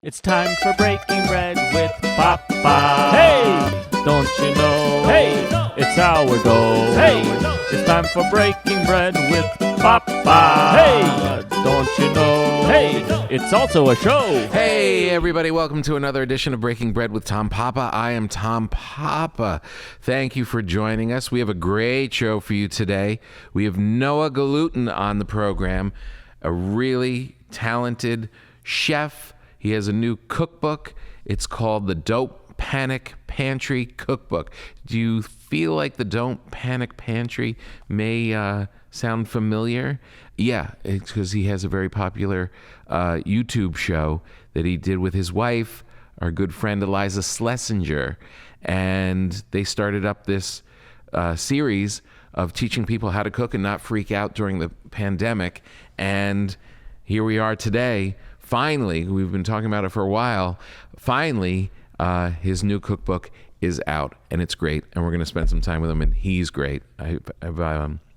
It's time for breaking bread with Papa. Hey, don't you know? Hey, it's sourdough. Hey, it's time for breaking bread with Papa. Hey, don't you know? Hey, it's also a show. Hey, everybody, welcome to another edition of Breaking Bread with Tom Papa. I am Tom Papa. Thank you for joining us. We have a great show for you today. We have Noah Galutin on the program, a really talented chef. He has a new cookbook. It's called the Don't Panic Pantry Cookbook. Do you feel like the Don't Panic Pantry may sound familiar? Yeah, it's because he has a very popular YouTube show that he did with his wife, our good friend Eliza Schlesinger. And they started up this series of teaching people how to cook and not freak out during the pandemic. And here we are today. Finally, we've been talking about it for a while. Finally, his new cookbook is out, and it's great. And we're going to spend some time with him, and he's great. I've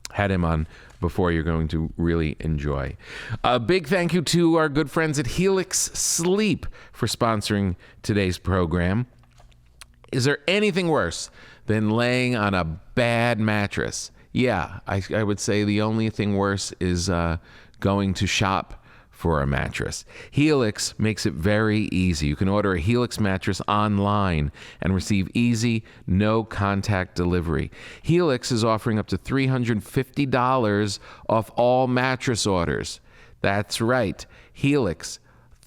had him on before. You're going to really enjoy. A big thank you to our good friends at Helix Sleep for sponsoring today's program. Is there anything worse than laying on a bad mattress? Yeah, I would say the only thing worse is going to shop for a mattress. Helix makes it very easy. You can order a Helix mattress online and receive easy, no-contact delivery. Helix is offering up to $350 off all mattress orders. That's right. Helix,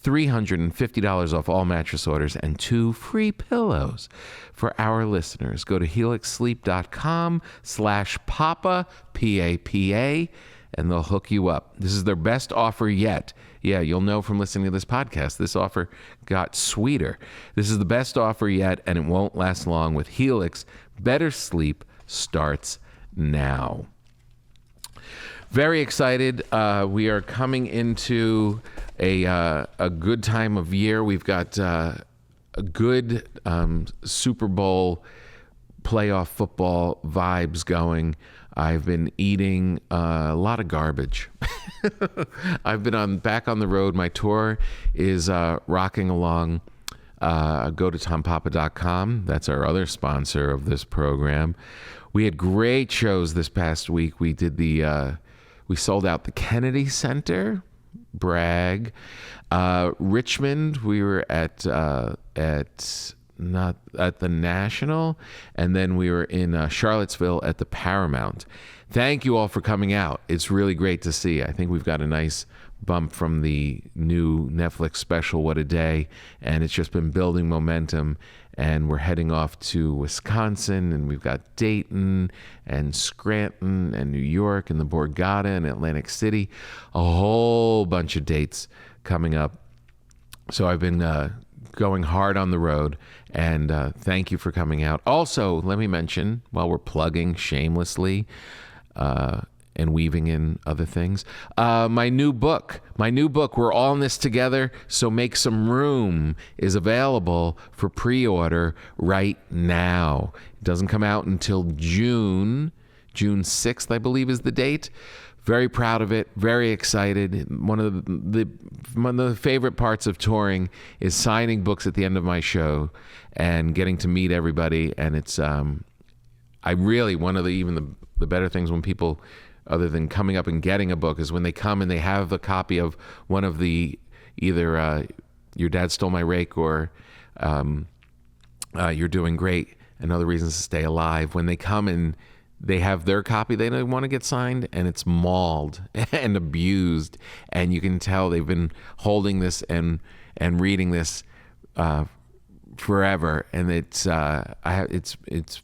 $350 off all mattress orders and 2 free pillows for our listeners. Go to helixsleep.com/papa, P-A-P-A, and they'll hook you up. This is their best offer yet. Yeah, you'll know from listening to this podcast, this offer got sweeter. This is the best offer yet, and it won't last long. With Helix, better sleep starts now. Very excited. We are coming into a good time of year. We've got a good Super Bowl playoff football vibes going. I've been eating a lot of garbage. I've been back on the road. My tour is rocking along. Go to tompapa.com. That's our other sponsor of this program. We had great shows this past week. We did we sold out the Kennedy Center. Brag. Richmond, we were at not at the National, and then we were in Charlottesville at the Paramount. Thank you all for coming out. It's really great to see. I think we've got a nice bump from the new Netflix special, What a Day, and it's just been building momentum, and we're heading off to Wisconsin, and we've got Dayton and Scranton and New York and the Borgata and Atlantic City, a whole bunch of dates coming up. So I've been going hard on the road, and thank you for coming out. Also, let me mention, while we're plugging shamelessly and weaving in other things, my new book, We're All in This Together, So Make Some Room, is available for pre-order right now. It doesn't come out until June 6th, I believe is the date. Very proud of it. Very excited. One of the favorite parts of touring is signing books at the end of my show and getting to meet everybody. And it's one of the better things when people, other than coming up and getting a book, is when they come and they have a copy of one of the either Your Dad Stole My Rake or You're Doing Great and Other Reasons to Stay Alive. When they come and they have their copy they don't want to get signed, and it's mauled and abused, and you can tell they've been holding this and reading this forever, and it's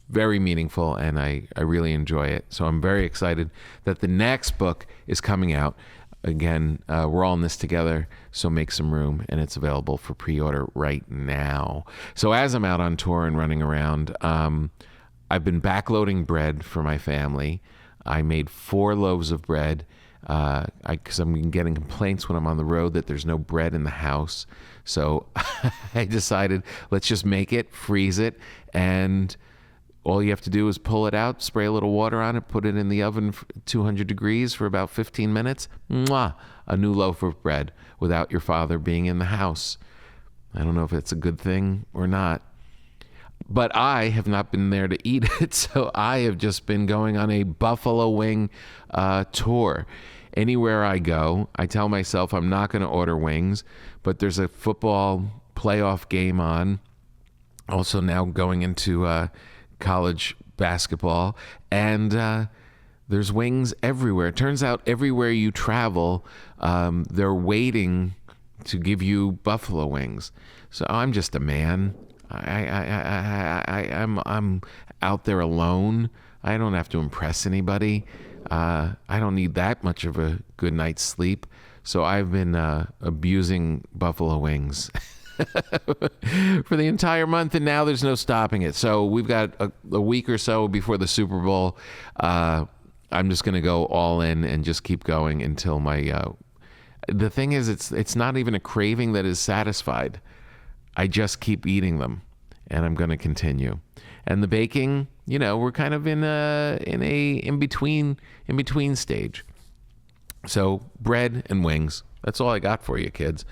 very meaningful, and I really enjoy it. So I'm very excited that the next book is coming out. Again, We're All in This Together, So Make Some Room, and it's available for pre-order right now. So as I'm out on tour and running around, I've been backloading bread for my family. I made 4 loaves of bread because I'm getting complaints when I'm on the road that there's no bread in the house. So I decided, let's just make it, freeze it, and all you have to do is pull it out, spray a little water on it, put it in the oven 200 degrees for about 15 minutes. Mwah! A new loaf of bread without your father being in the house. I don't know if it's a good thing or not. But I have not been there to eat it, so I have just been going on a buffalo wing tour. Anywhere I go, I tell myself I'm not going to order wings, but there's a football playoff game on. Also now going into college basketball, and there's wings everywhere. It turns out everywhere you travel, they're waiting to give you buffalo wings. So I'm just a man. I'm out there alone. I don't have to impress anybody. I don't need that much of a good night's sleep. So I've been abusing buffalo wings for the entire month, and now there's no stopping it. So we've got a week or so before the Super Bowl. I'm just going to go all in and just keep going until my... the thing is, it's not even a craving that is satisfied. I just keep eating them, and I'm going to continue. And the baking, we're kind of in between stage. So bread and wings. That's all I got for you, kids.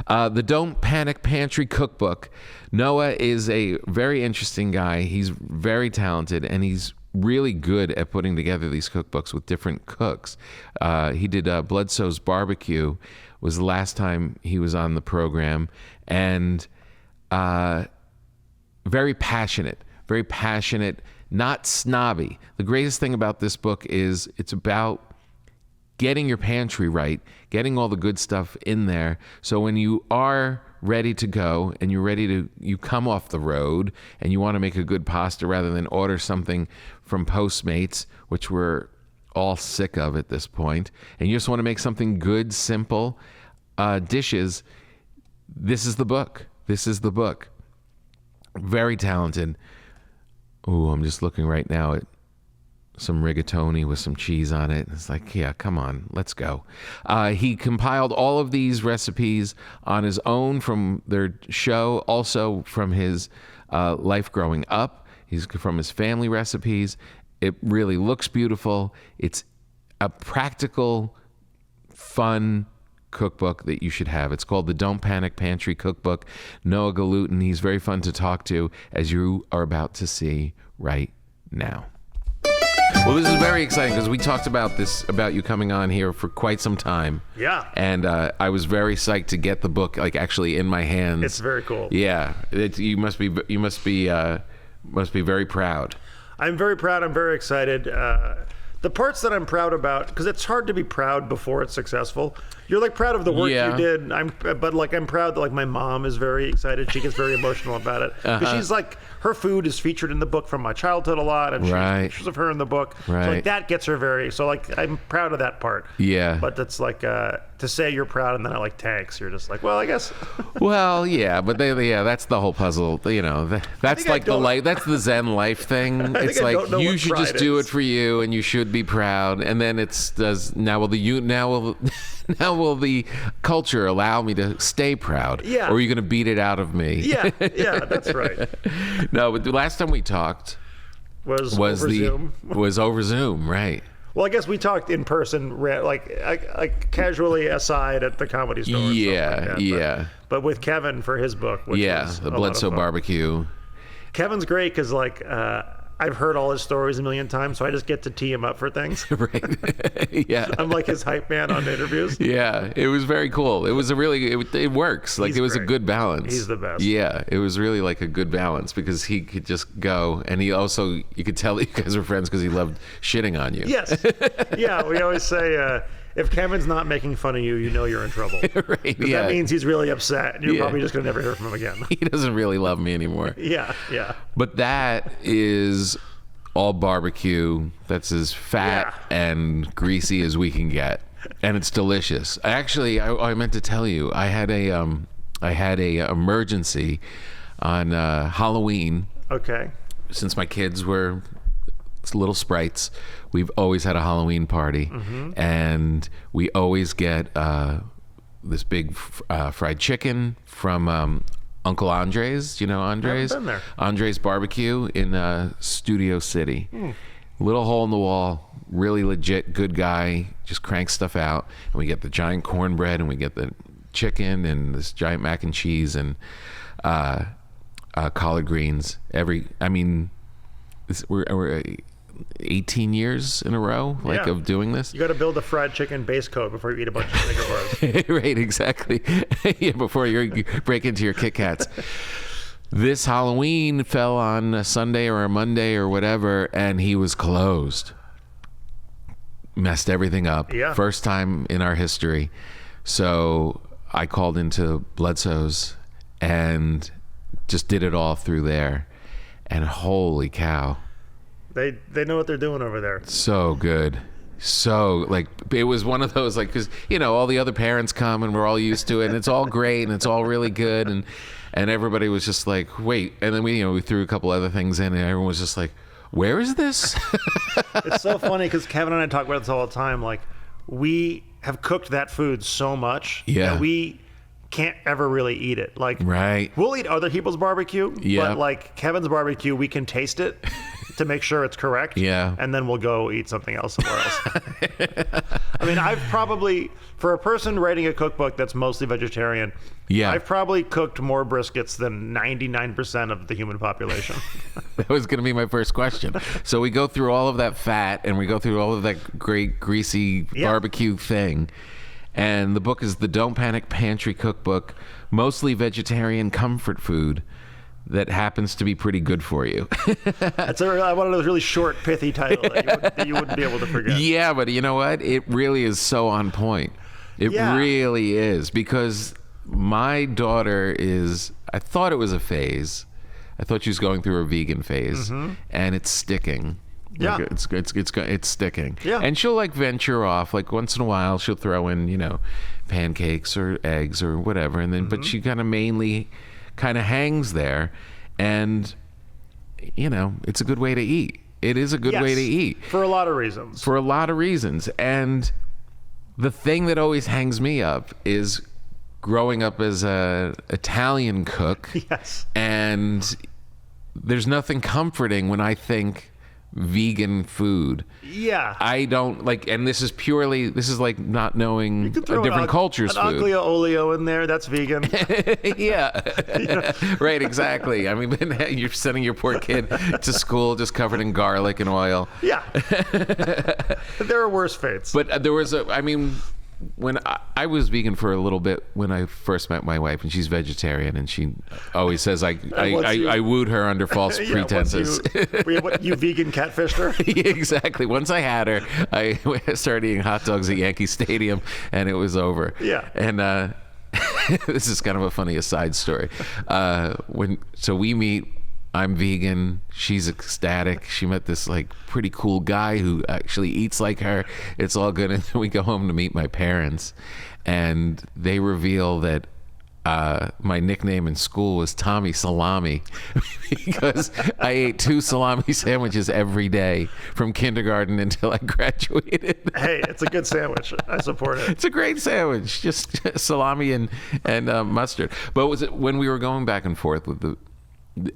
The Don't Panic Pantry cookbook. Noah is a very interesting guy. He's very talented, and he's really good at putting together these cookbooks with different cooks. He did Bloodsoe's Barbecue, was the last time he was on the program, and very passionate, not snobby. The greatest thing about this book is it's about getting your pantry right, getting all the good stuff in there. So when you are ready to go and you come off the road and you want to make a good pasta rather than order something from Postmates, which we're all sick of at this point, and you just want to make something good, simple dishes, this is the book. Very talented. Ooh, I'm just looking right now at some rigatoni with some cheese on it. It's like, yeah, come on, let's go. He compiled all of these recipes on his own from their show, also from his life growing up. He's from his family recipes. It really looks beautiful. It's a practical, fun cookbook that you should have. It's called the Don't Panic Pantry Cookbook. Noah Galutin, he's very fun to talk to, as you are about to see right now. Well, this is very exciting because we talked about you coming on here for quite some time. Yeah. And I was very psyched to get the book actually in my hands. It's very cool. Yeah. You must be very proud. I'm very proud. I'm very excited. The parts that I'm proud about, because it's hard to be proud before it's successful. You're proud of the work you did. I'm proud that my mom is very excited. She gets very emotional about it because she's her food is featured in the book from my childhood a lot, and she has pictures of her in the book. Right. So that gets her very. So I'm proud of that part. Yeah. But that's to say you're proud and then it tanks. You're just well, I guess. Well, yeah, but that's the whole puzzle. That's that's the Zen life thing. It's you should just do it for you, and you should be proud. And then now will the culture allow me to stay proud? Yeah. Or are you going to beat it out of me? Yeah, that's right. No, but the last time we talked was over Zoom. Was over Zoom, right? Well, I guess we talked in person, casually aside at the Comedy Store. Yeah. But with Kevin for his book. Which was the Bloodsoe Barbecue. Kevin's great because I've heard all his stories a million times, so I just get to tee him up for things. Right. Yeah. I'm his hype man on interviews. Yeah. It was very cool. It was it works. It was great. A good balance. He's the best. Yeah. It was really a good balance because he could just go, and he also, you could tell that you guys were friends because he loved shitting on you. Yes. Yeah. We always say, if Kevin's not making fun of you, you know you're in trouble. Right. Yeah. That means he's really upset, and you're probably just going to never hear from him again. He doesn't really love me anymore. Yeah. But that is all barbecue. That's as fat and greasy as we can get, and it's delicious. Actually, I meant to tell you, I had a emergency on Halloween. Okay. Since my kids were little sprites, we've always had a Halloween party, and we always get this big fried chicken from Uncle Andre's. Do you know Andre's? I haven't been there. Andre's Barbecue in Studio City. Little hole in the wall, really legit, good guy, just cranks stuff out. And we get the giant cornbread, and we get the chicken and this giant mac and cheese and collard greens. We're 18 years in a row, of doing this. You got to build a fried chicken base coat before you eat a bunch of Snicker bars. Right, exactly. Yeah, before you break into your Kit Kats. This Halloween fell on a Sunday or a Monday or whatever, and he was closed. Messed everything up. Yeah. First time in our history. So I called into Bledsoe's and just did it all through there. And holy cow. They know what they're doing over there. So good. So, it was one of those, because, all the other parents come and we're all used to it and it's all great and it's all really good. And everybody was just like, wait. And then we threw a couple other things in and everyone was just like, where is this? It's so funny because Kevin and I talk about this all the time. We have cooked that food so much that we can't ever really eat it. Right. We'll eat other people's barbecue, but Kevin's barbecue, we can taste it to make sure it's correct. Yeah. And then we'll go eat something else somewhere else. I've probably, for a person writing a cookbook that's mostly vegetarian, I've probably cooked more briskets than 99% of the human population. That was going to be my first question. So we go through all of that fat and we go through all of that great greasy barbecue thing. And the book is the Don't Panic Pantry cookbook, mostly vegetarian comfort food that happens to be pretty good for you. That's one of those really short, pithy titles that you wouldn't be able to forget. Yeah, but you know what? It really is so on point. It really is, because my daughter I thought it was a phase. I thought she was going through her vegan phase, and it's sticking. Yeah. It's sticking. Yeah. And she'll venture off, once in a while she'll throw in, pancakes or eggs or whatever. And then, but she kind of hangs there, and it's a good way to eat. It is a good way to eat. For a lot of reasons. And the thing that always hangs me up is growing up as a Italian cook. Yes. And there's nothing comforting when I think vegan food. Yeah. I don't and this is like not knowing a different culture's an food. Aglio olio in there, that's vegan. Yeah. Right, exactly. You're sending your poor kid to school just covered in garlic and oil. Yeah. There are worse fates. But there was when I was vegan for a little bit when I first met my wife, and she's vegetarian, and she always says I wooed her under false pretenses. You vegan catfished her? Exactly. Once I had her, I started eating hot dogs at Yankee Stadium, and it was over. Yeah. And this is kind of a funny aside story. So we meet. I'm vegan. She's ecstatic. She met this pretty cool guy who actually eats like her. It's all good. And then we go home to meet my parents, and they reveal that my nickname in school was Tommy Salami because I ate 2 salami sandwiches every day from kindergarten until I graduated. Hey, it's a good sandwich. I support it. It's a great sandwich, just salami and mustard. But was it when we were going back and forth with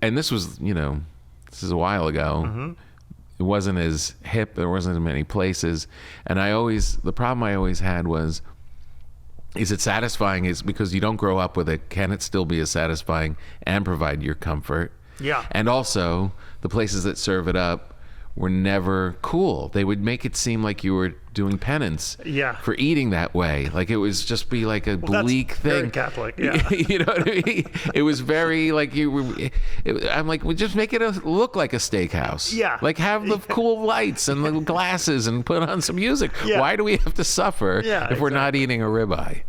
and this was, this is a while ago. It wasn't as hip. There wasn't as many places. And the problem I always had was, is it satisfying? Is because you don't grow up with it. Can it still be as satisfying and provide your comfort? Yeah. And also, the places that serve it up were never cool. They would make it seem like you were doing penance for eating that way. It was just be a bleak thing. Very Catholic, yeah. You know what I mean? It was very you were. I'm we just make it look like a steakhouse. Yeah. Have the cool lights and the glasses and put on some music. Yeah. Why do we have to suffer if we're not eating a ribeye?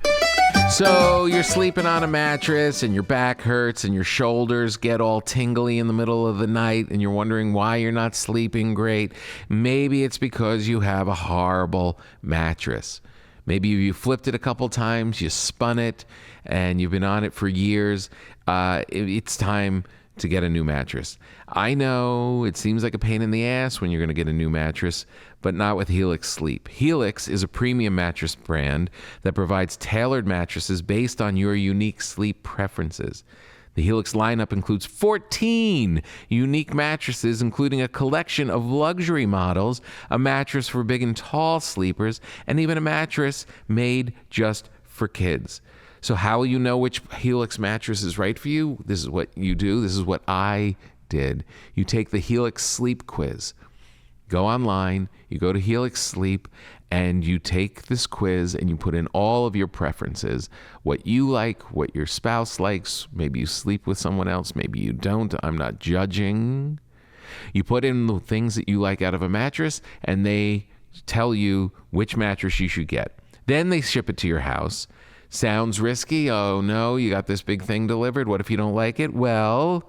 So you're sleeping on a mattress and your back hurts and your shoulders get all tingly in the middle of the night and you're wondering why you're not sleeping great. Maybe it's because you have a horrible mattress. Maybe you flipped it a couple times, you spun it, and you've been on it for years. It's time to get a new mattress. I know it seems like a pain in the ass when you're going to get a new mattress, but not with Helix Sleep. Helix is a premium mattress brand that provides tailored mattresses based on your unique sleep preferences. The Helix lineup includes 14 unique mattresses, including a collection of luxury models, a mattress for big and tall sleepers, and even a mattress made just for kids. So how will you know which Helix mattress is right for you? This is what you do. This is what I did. You take the Helix Sleep quiz. Go online, you go to Helix Sleep, and you take this quiz and you put in all of your preferences, what you like, what your spouse likes. Maybe you sleep with someone else, maybe you don't. I'm not judging. You put in the things that you like out of a mattress, and they tell you which mattress you should get. Then they ship it to your house. Sounds risky. Oh no, you got this big thing delivered. What if you don't like it? Well,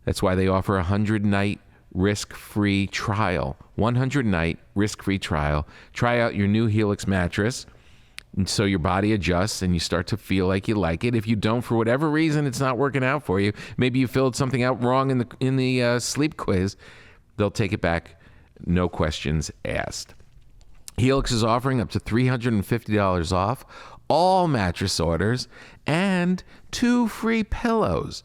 that's why they offer a 100-night risk-free trial. 100-night risk-free trial. Try out your new Helix mattress, and so your body adjusts and you start to feel like you like it. If you don't, for whatever reason, it's not working out for you. Maybe you filled something out wrong in the sleep quiz. They'll take it back, no questions asked. Helix is offering up to $350 off all mattress orders and 2 free pillows.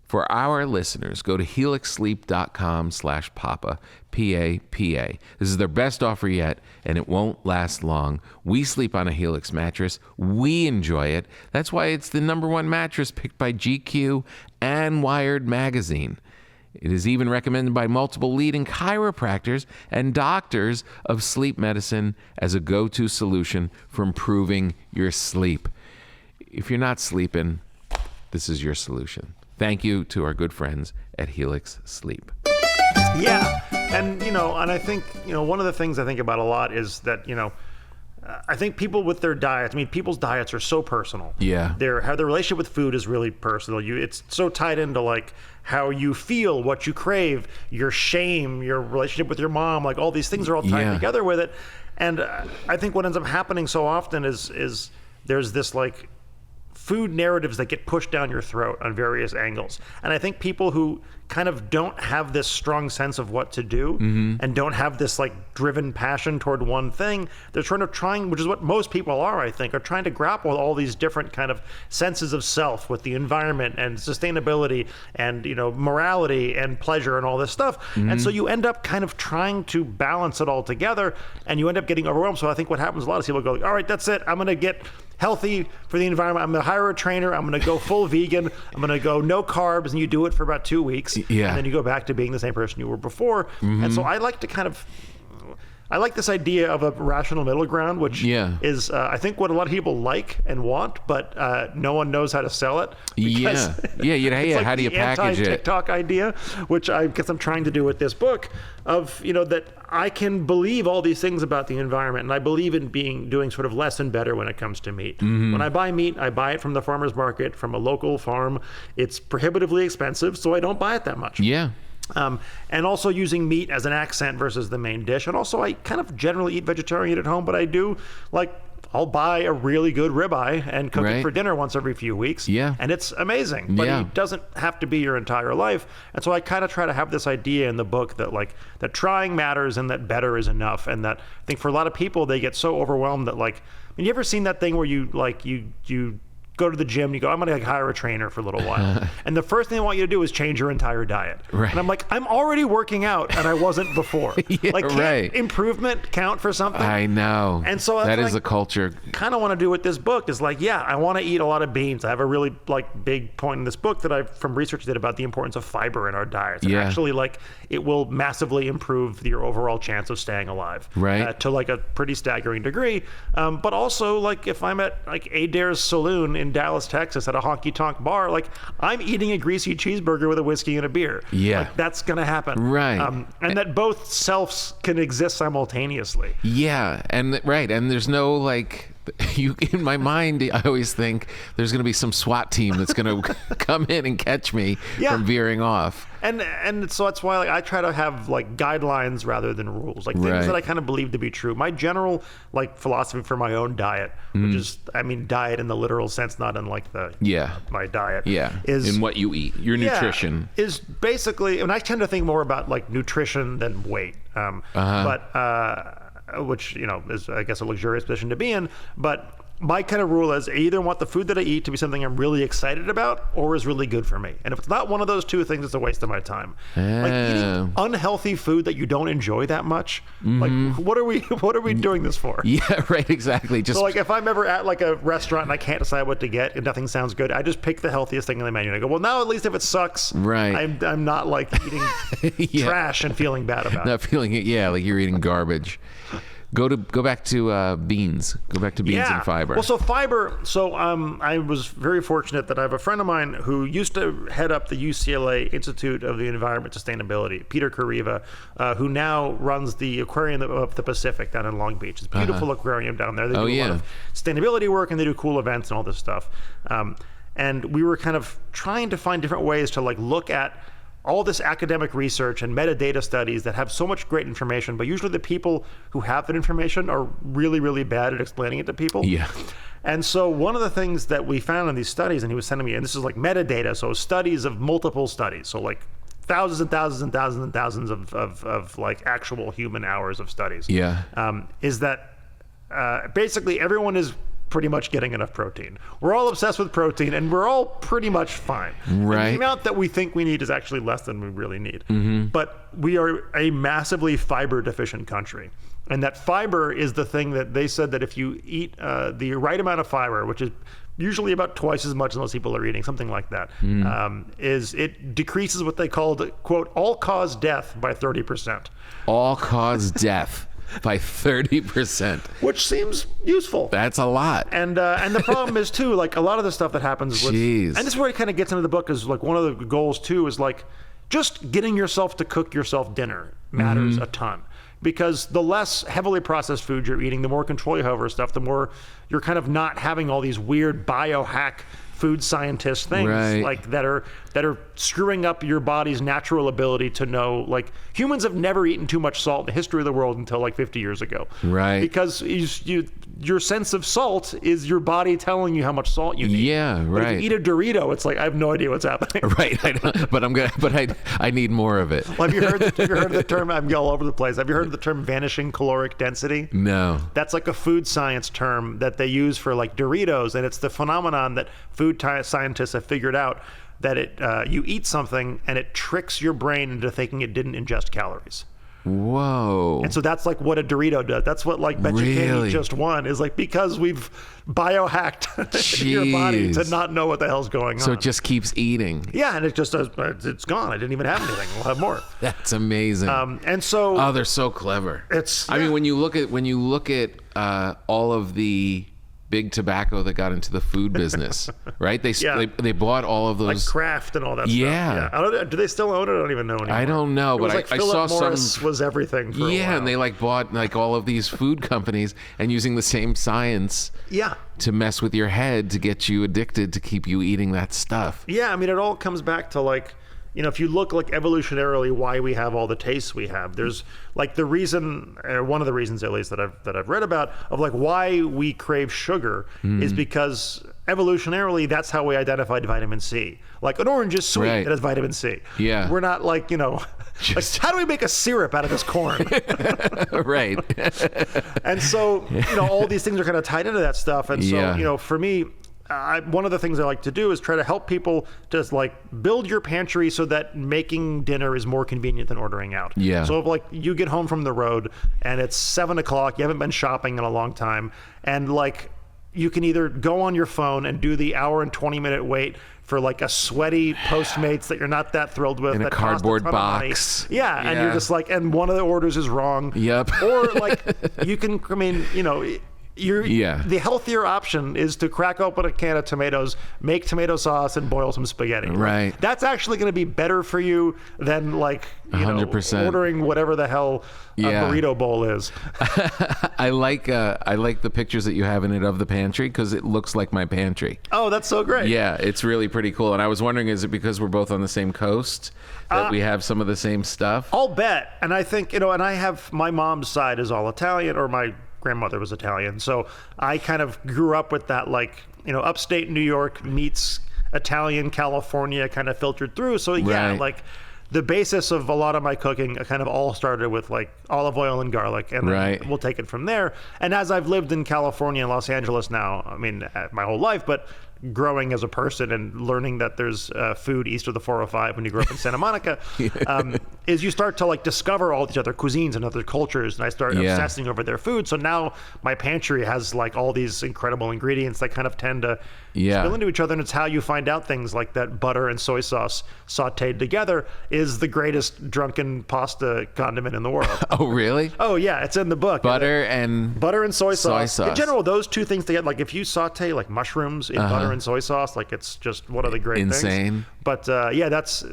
For our listeners, go to helixsleep.com/papa, P-A-P-A. This is their best offer yet, and it won't last long. We sleep on a Helix mattress. We enjoy it. That's why it's the #1 mattress picked by GQ and Wired magazine. It is even recommended by multiple leading chiropractors and doctors of sleep medicine as a go-to solution for improving your sleep. If you're not sleeping, this is your solution. Thank you to our good friends at Helix Sleep. Yeah. And, and I think, one of the things I think about a lot is that, I think people with their diets, people's diets are so personal. Yeah. How their relationship with food is really personal. It's so tied into like how you feel, what you crave, your shame, your relationship with your mom, like all these things are all tied together with it. And I think what ends up happening so often is there's this like food narratives that get pushed down your throat on various angles. And I think people who kind of don't have this strong sense of what to do and don't have this like driven passion toward one thing, they're trying, which is what most people are, I think, are trying to grapple with all these different kind of senses of self with the environment and sustainability and, morality and pleasure and all this stuff. And so you end up kind of trying to balance it all together and you end up getting overwhelmed. So I think what happens, a lot of people go, all right, that's it. I'm going to get healthy for the environment. I'm going to hire a trainer. I'm going to go full vegan. I'm going to go no carbs. And you do it for about 2 weeks. Yeah. And then you go back to being the same person you were before. And so I like to I like this idea of a rational middle ground, which is, I think, what a lot of people like and want, but no one knows how to sell it. Yeah. Like how do you package it? TikTok idea, which I guess I'm trying to do with this book of, that I can believe all these things about the environment, and I believe in doing sort of less and better when it comes to meat. When I buy meat, I buy it from the farmer's market, from a local farm. It's prohibitively expensive, so I don't buy it that much. Yeah. And also using meat as an accent versus the main dish. And also I kind of generally eat vegetarian at home, but I do I'll buy a really good ribeye and cook it for dinner once every few weeks. Yeah. And it's amazing, but it doesn't have to be your entire life. And so I kind of try to have this idea in the book that that trying matters and that better is enough. And that I think for a lot of people, they get so overwhelmed that you ever seen that thing where you go to the gym and you go, I'm going to hire a trainer for a little while. And the first thing they want you to do is change your entire diet. Right. And I'm like, I'm already working out and I wasn't before. Can't improvement count for something? I know. And so that is a culture. Kind of want to do with this book is I want to eat a lot of beans. I have a really big point in this book that from research did about the importance of fiber in our diets. And actually it will massively improve your overall chance of staying alive. Right. To a pretty staggering degree. But also if I'm at Adair's Saloon in Dallas, Texas at a honky tonk bar, I'm eating a greasy cheeseburger with a whiskey and a beer. Yeah. That's going to happen. Right. And that both selves can exist simultaneously. Yeah. And there's no in my mind, I always think there's going to be some SWAT team that's going to come in and catch me from veering off. And so that's why I try to have guidelines rather than rules, things that I kind of believe to be true. My general philosophy for my own diet, which is diet in the literal sense, not in my diet. Yeah. Is in what you eat, your nutrition is basically, and I tend to think more about nutrition than weight. But which is, I guess, a luxurious position to be in. But my kind of rule is I either want the food that I eat to be something I'm really excited about or is really good for me. And if it's not one of those two things, it's a waste of my time. Like eating unhealthy food that you don't enjoy that much. Like what are we doing this for? Yeah, right, exactly. Just so like if I'm ever at like a restaurant and I can't decide what to get and nothing sounds good, I just pick the healthiest thing on the menu. And I go, well, now at least if it sucks, right. I'm not like eating trash and feeling bad about it. Not feeling it, yeah, like you're eating garbage. Go back to beans. Go back to beans and fiber. Well, so fiber. So I was very fortunate that I have a friend of mine who used to head up the UCLA Institute of the Environment Sustainability, Peter Kariva, who now runs the Aquarium of the Pacific down in Long Beach. It's a beautiful aquarium down there. They do a lot of sustainability work and they do cool events and all this stuff. And we were kind of trying to find different ways to like look at all this academic research and metadata studies that have so much great information, but usually the people who have that information are really, really bad at explaining it to people. Yeah. And so one of the things that we found in these studies, and he was sending me, and this is like metadata, so studies of multiple studies, so like thousands and thousands and thousands and thousands of like actual human hours of studies. Yeah. Is that basically everyone is pretty much getting enough protein. We're all obsessed with protein and we're all pretty much fine. Right. And the amount that we think we need is actually less than we really need. But we are a massively fiber deficient country. And that fiber is the thing that they said that if you eat the right amount of fiber, which is usually about twice as much as most people are eating, something like that, is it decreases what they called, quote, all-cause death by 30%. All-cause death by 30%. Which seems useful. That's a lot. And the problem is too, like a lot of the stuff that happens with, and this is where it kind of gets into the book, is like one of the goals too is like just getting yourself to cook yourself dinner matters a ton. Because the less heavily processed food you're eating, the more control you have over stuff, the more you're kind of not having all these weird biohack food scientist things like that are screwing up your body's natural ability to know. Like humans have never eaten too much salt in the history of the world until like 50 years ago. Right. Because your sense of salt is your body telling you how much salt you need. Yeah, But right. if you eat a Dorito, it's like I have no idea what's happening. Right. I need more of it. Well, have you heard the term? I'm all over the place. Have you heard of the term vanishing caloric density? No. That's like a food science term that they use for like Doritos, and it's the phenomenon that food scientists have figured out that you eat something and it tricks your brain into thinking it didn't ingest calories. Whoa. And so that's like what a Dorito does. That's what like Bet You Can't Eat Just One is like, because we've biohacked your body to not know what the hell's going on. So it just keeps eating. Yeah, and it just does, it's gone. I didn't even have anything. We'll have more. That's amazing. And so they're so clever. I mean, when you look at all of the big tobacco that got into the food business, right? They bought all of those, like Kraft and all that stuff. Yeah. Do they still own it? I don't even know anymore. I don't know, but like I Philip saw Morris some was everything for a while. and they like bought like all of these food companies and using the same science to mess with your head to get you addicted to keep you eating that stuff. Yeah, I mean, it all comes back to like, you know, if you look like evolutionarily why we have all the tastes we have, there's like the reason, or one of the reasons at least that I've read about, of like why we crave sugar is because evolutionarily that's how we identified vitamin C. Like an orange is sweet, it has vitamin C. Yeah. We're not like, you know, like, how do we make a syrup out of this corn? Right. And so, you know, all these things are kind of tied into that stuff. And so, you know, for me, one of the things I like to do is try to help people just like build your pantry so that making dinner is more convenient than ordering out. Yeah. So if like you get home from the road and it's 7 o'clock, you haven't been shopping in a long time, and like you can either go on your phone and do the hour and 20-minute wait for like a sweaty Postmates that you're not that thrilled with, in a that cardboard cost a ton of money. box. Yeah, and you're just like, and one of the orders is wrong. Yep. Or like you can, I mean, you know, the healthier option is to crack open a can of tomatoes, make tomato sauce, and boil some spaghetti. Right. That's actually going to be better for you than like 100%. Ordering whatever the hell a burrito bowl is. I like the pictures that you have in it of the pantry because it looks like my pantry. Oh, that's so great. Yeah, it's really pretty cool. And I was wondering, is it because we're both on the same coast that we have some of the same stuff? I'll bet. And I think, you know, and I have, my mom's side is all Italian, or my grandmother was Italian. So I kind of grew up with that, like, you know, upstate New York meets Italian California kind of filtered through. So yeah, like the basis of a lot of my cooking kind of all started with like olive oil and garlic, and then we'll take it from there. And as I've lived in California and Los Angeles now, I mean, my whole life, but growing as a person and learning that there's food east of the 405 when you grow up in Santa Monica, is you start to like discover all these other cuisines and other cultures, and I start obsessing over their food. So now my pantry has like all these incredible ingredients that kind of tend to spill into each other, and it's how you find out things like that butter and soy sauce sauteed together is the greatest drunken pasta condiment in the world. Oh, really? Oh, yeah, it's in the book. Butter and soy sauce. In general, those two things together, like if you saute like mushrooms in butter and soy sauce, like it's just one of the great things. Insane. But yeah, that's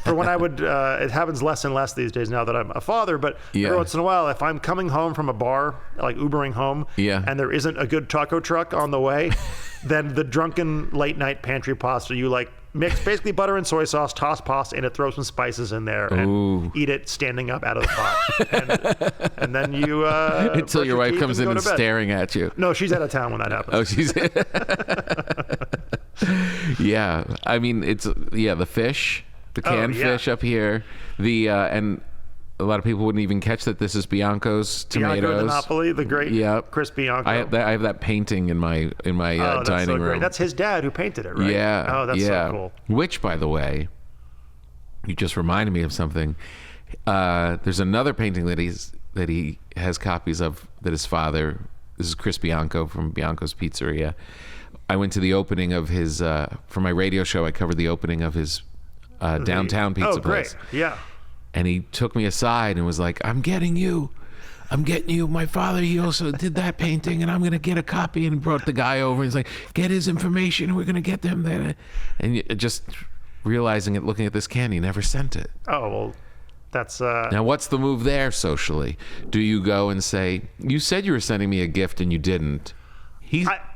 for when I would, it happens less and less these days now that I'm a father, but every once in a while, if I'm coming home from a bar, like Ubering home, and there isn't a good taco truck on the way, then the drunken late night pantry pasta, you like mix basically butter and soy sauce, toss pasta in it, throw some spices in there, and eat it standing up out of the pot. and then you until your wife comes in and staring at you. No, she's out of town when that happens. Oh, she's yeah. I mean, it's the fish, the canned fish up here, and a lot of people wouldn't even catch that this is Bianco's tomatoes. Bianco Napoli, the great Chris Bianco. I have that painting in my dining room. Great. That's his dad who painted it, right? Yeah. Oh, that's so cool. Which, by the way, you just reminded me of something. There's another painting that he has copies of that his father. This is Chris Bianco from Bianco's Pizzeria. I went to the opening of his for my radio show. I covered the opening of his downtown pizza place. Oh, great! Yeah. And he took me aside and was like, I'm getting you. My father, he also did that painting, and I'm going to get a copy. And brought the guy over. And he's like, get his information. We're going to get them there. And just realizing it, looking at this can, he never sent it. Oh, well, that's... Now, what's the move there socially? Do you go and say, you said you were sending me a gift and you didn't?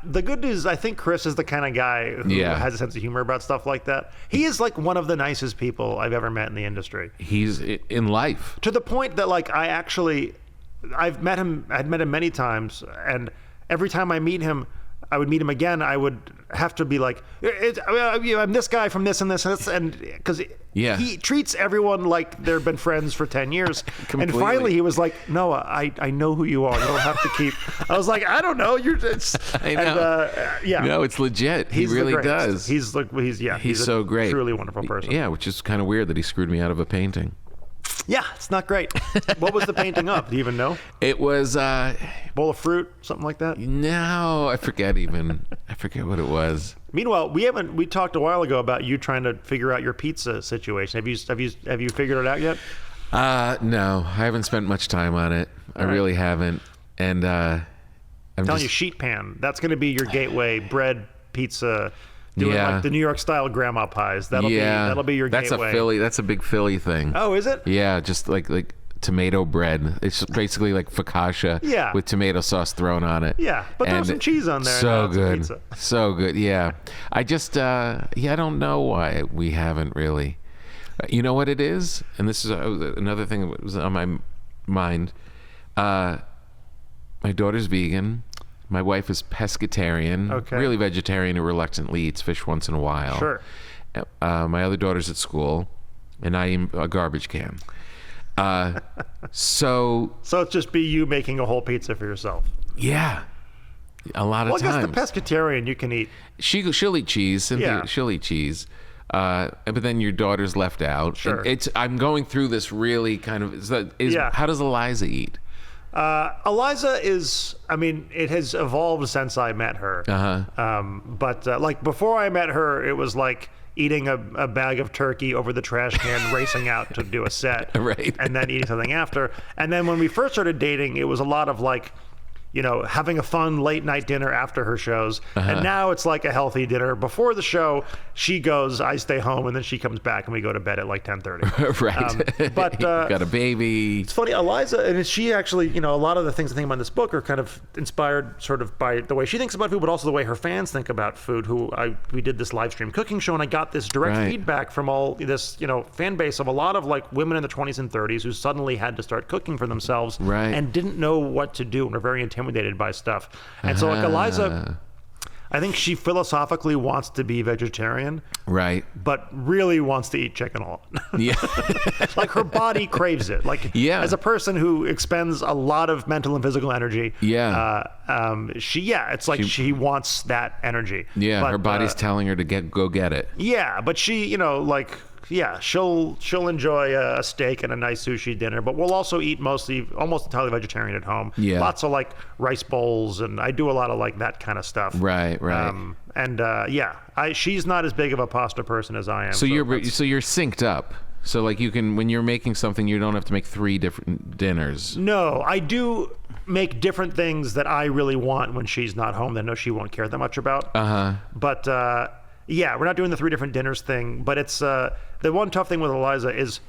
The good news, I think Chris is the kind of guy who has a sense of humor about stuff like that. He is like one of the nicest people I've ever met in the industry. He's in life. To the point that like I'd met him many times, and every time I would meet him again, I would have to be like, I'm this guy from this and this, and because he treats everyone like they've been friends for 10 years. And finally he was like, Noah, I know who you are. You don't have to keep. I was like, I don't know. I know. And, No, it's legit. He really does. He's so great. Truly wonderful person. Yeah, which is kind of weird that he screwed me out of a painting. Yeah, it's not great. What was the painting of? Do you even know? It was bowl of fruit, something like that. No, I forget what it was. Meanwhile, we talked a while ago about you trying to figure out your pizza situation. Have you figured it out yet? No, I haven't spent much time on it. I really haven't. And I'm telling you, sheet pan. That's going to be your gateway bread pizza. Doing like the New York style grandma pies. That'll be your gateway. That's a big Philly thing. Oh, is it? Yeah, just like tomato bread. It's just basically like focaccia with tomato sauce thrown on it. Yeah, but throw some cheese on there. So good. So good. Yeah. I just I don't know why we haven't really. You know what it is? And this is another thing that was on my mind. My daughter's vegan. My wife is pescatarian, really vegetarian who reluctantly eats fish once in a while. Sure. My other daughter's at school, and I am a garbage can. So it's just be you making a whole pizza for yourself. Yeah. A lot of times. Well, I guess the pescatarian you can eat. She'll eat cheese. She'll eat cheese. But then your daughter's left out. Sure. I'm going through this really kind of... How does Eliza eat? Eliza is, it has evolved since I met her. But like before I met her, it was like eating a bag of turkey over the trash can, racing out to do a set, right? And then eating something after. And then when we first started dating, it was a lot of like, having a fun late night dinner after her shows. And now it's like a healthy dinner. Before the show, she goes, I stay home, and then she comes back and we go to bed at like 10:30. Right. But got a baby. It's funny, Eliza, and she actually, a lot of the things I think about in this book are kind of inspired sort of by the way she thinks about food, but also the way her fans think about food, we did this live stream cooking show, and I got this direct feedback from all this, fan base of a lot of like women in the 20s and 30s who suddenly had to start cooking for themselves and didn't know what to do and were very intimidated by stuff. And so like I think she philosophically wants to be vegetarian, Right. but really wants to eat chicken a lot. Yeah. Like her body craves it. Like Yeah. as a person who expends a lot of mental and physical energy, it's like she wants that energy. Yeah. But, her body's telling her to go get it. Yeah, but she, she'll enjoy a steak and a nice sushi dinner, but we'll also eat almost entirely vegetarian at home. Yeah. Lots of like rice bowls, and I do a lot of like that kind of stuff. Right. She's not as big of a pasta person as I am. So you're synced up. So like you can, when you're making something, you don't have to make 3 different dinners. No, I do make different things that I really want when she's not home that I know she won't care that much about. But we're not doing the 3 different dinners thing. But it's the one tough thing with Eliza is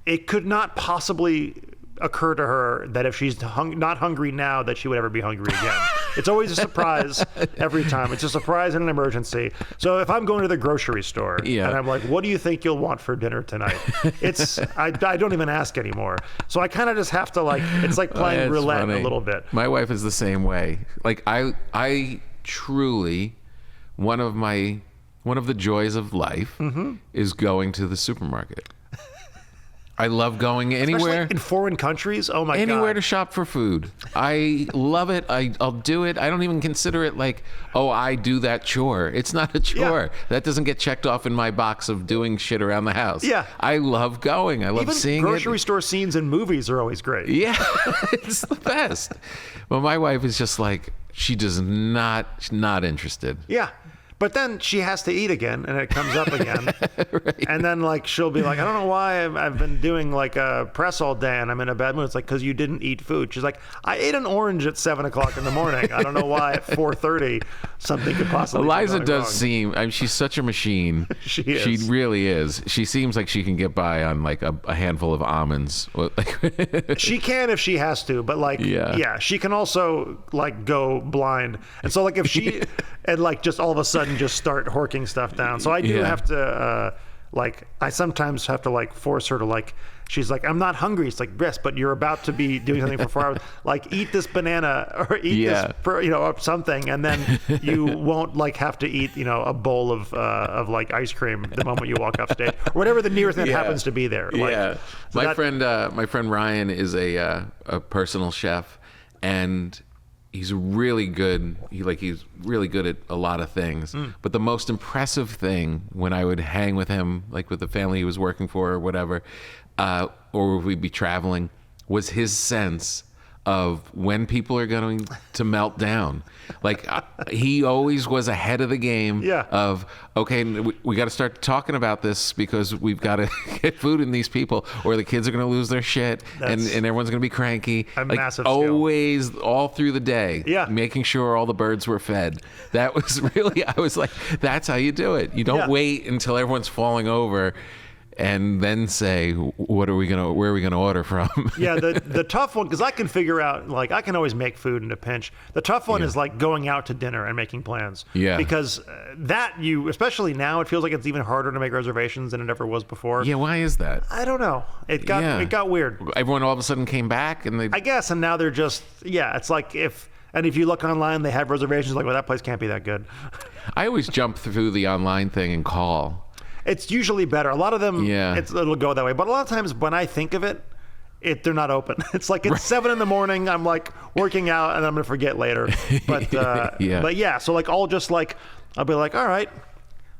it could not possibly occur to her that if she's not hungry now that she would ever be hungry again. It's always a surprise every time. It's a surprise and an emergency. So if I'm going to the grocery store and I'm like, what do you think you'll want for dinner tonight? I don't even ask anymore. So I kind of just have to it's like playing roulette a little bit. My wife is the same way. Like I truly, one of the joys of life is going to the supermarket. I love going anywhere. Especially in foreign countries. Oh my God. Anywhere to shop for food. I love it. I'll do it. I don't even consider it like, I do that chore. It's not a chore. Yeah. That doesn't get checked off in my box of doing shit around the house. Yeah. I love going. I love even seeing grocery store scenes in movies are always great. Yeah. It's the best. But my wife is just like, she's not interested. Yeah. But then she has to eat again, and it comes up again. Right. And then she'll be like, I don't know why I've been doing a press all day and I'm in a bad mood. It's like, because you didn't eat food. She's like, I ate an orange at 7 o'clock in the morning. I don't know why at 4:30 something could possibly Eliza be does wrong. seem, she's such a machine. She is. She really is. She seems like she can get by on a handful of almonds. She can if she has to, but she can also go blind. And so if she and just all of a sudden just start horking stuff down. So I do have to I sometimes have to force her to she's like, I'm not hungry. It's like, yes, but you're about to be doing something for 4 hours. Eat this banana or eat this, or something, and then you won't have to eat, a bowl of ice cream the moment you walk off stage, or whatever the nearest thing that happens to be there. My friend Ryan is a personal chef, and he's really good. He's really good at a lot of things. But the most impressive thing when I would hang with him, with the family he was working for or whatever, or we'd be traveling, was his sense of when people are going to melt down. He always was ahead of the game of, okay, we got to start talking about this because we've got to get food in these people or the kids are going to lose their shit and everyone's going to be cranky. A massive always skill. All through the day, making sure all the birds were fed. That was really, I was like, that's how you do it. You don't wait until everyone's falling over and then say, where are we gonna order from? The tough one, because I can figure out, I can always make food in a pinch. The tough one is going out to dinner and making plans. Yeah. Because especially now, it feels like it's even harder to make reservations than it ever was before. Yeah, why is that? I don't know. It got weird. Everyone all of a sudden came back and I guess, and now they're just, it's like if you look online, they have reservations, well, that place can't be that good. I always jump through the online thing and call. It's usually better. A lot of them, it'll go that way. But a lot of times when I think of it, they're not open. It's it's 7 in the morning. I'm working out and I'm going to forget later. But so I'll be like, all right,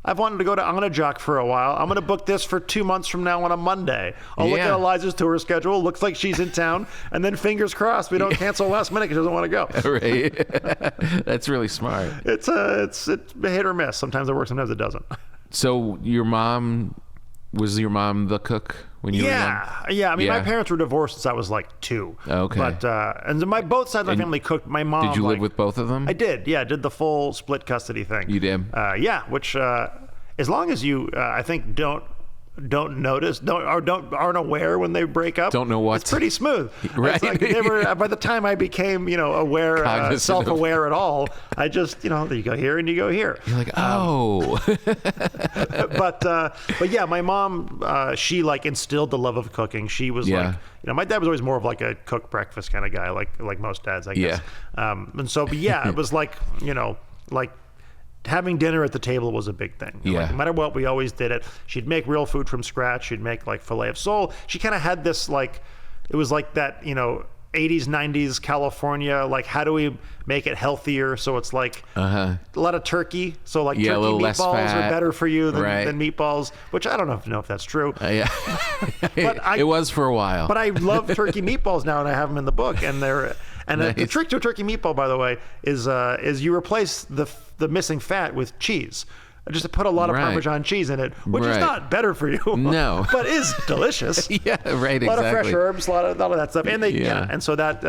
I've wanted to go to Onajok for a while. I'm going to book this for 2 months from now on a Monday. I'll look at Eliza's tour schedule. Looks like she's in town. And then fingers crossed we don't cancel last minute because she doesn't want to go. Right. That's really smart. It's hit or miss. Sometimes it works, sometimes it doesn't. So was your mom the cook when you were young? Yeah. I mean, my parents were divorced since I was 2. Okay. But and both sides of my family cooked. My mom. Did you live with both of them? I did. Yeah, I did the full split custody thing. You did. Which as long as you, I think, don't notice, aren't aware when they break up. Don't know what. It's pretty smooth. Right. It's by the time I became, aware, self-aware at all, I just, you go here and you go here. You're like, oh. But yeah, my mom, she instilled the love of cooking. She was my dad was always more of a cook breakfast kind of guy, like most dads, I guess. And so, but yeah, it was having dinner at the table was a big thing. Yeah. Like, no matter what, we always did it. She'd make real food from scratch. She'd make like filet of sole. She kind of had this like, it was like that, 80s, 90s California, like how do we make it healthier? So it's like a lot of turkey. So like turkey meatballs are better for you than meatballs, which I don't know if that's true. Yeah. But it was for a while. But I love turkey meatballs now, and I have them in the book. And they're Nice. The trick to a turkey meatball, by the way, is you replace the missing fat with cheese. Just to put a lot of Parmesan cheese in it, which is not better for you. No. But is delicious. Yeah, right, exactly. A lot of fresh herbs, a lot of that stuff. And and so that,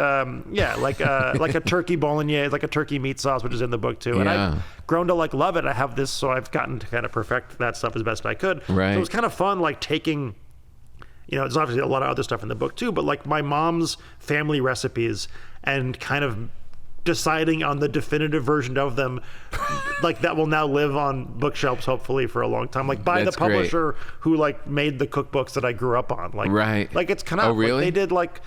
like a turkey bolognese, like a turkey meat sauce, which is in the book too. And I've grown to like love it. I have this, so I've gotten to kind of perfect that stuff as best I could. Right. So it was kind of fun, like taking, there's obviously a lot of other stuff in the book too, but like my mom's family recipes and kind of deciding on the definitive version of them, like that will now live on bookshelves hopefully for a long time, like by the publisher who like made the cookbooks that I grew up on, like it's kind of really? like they did like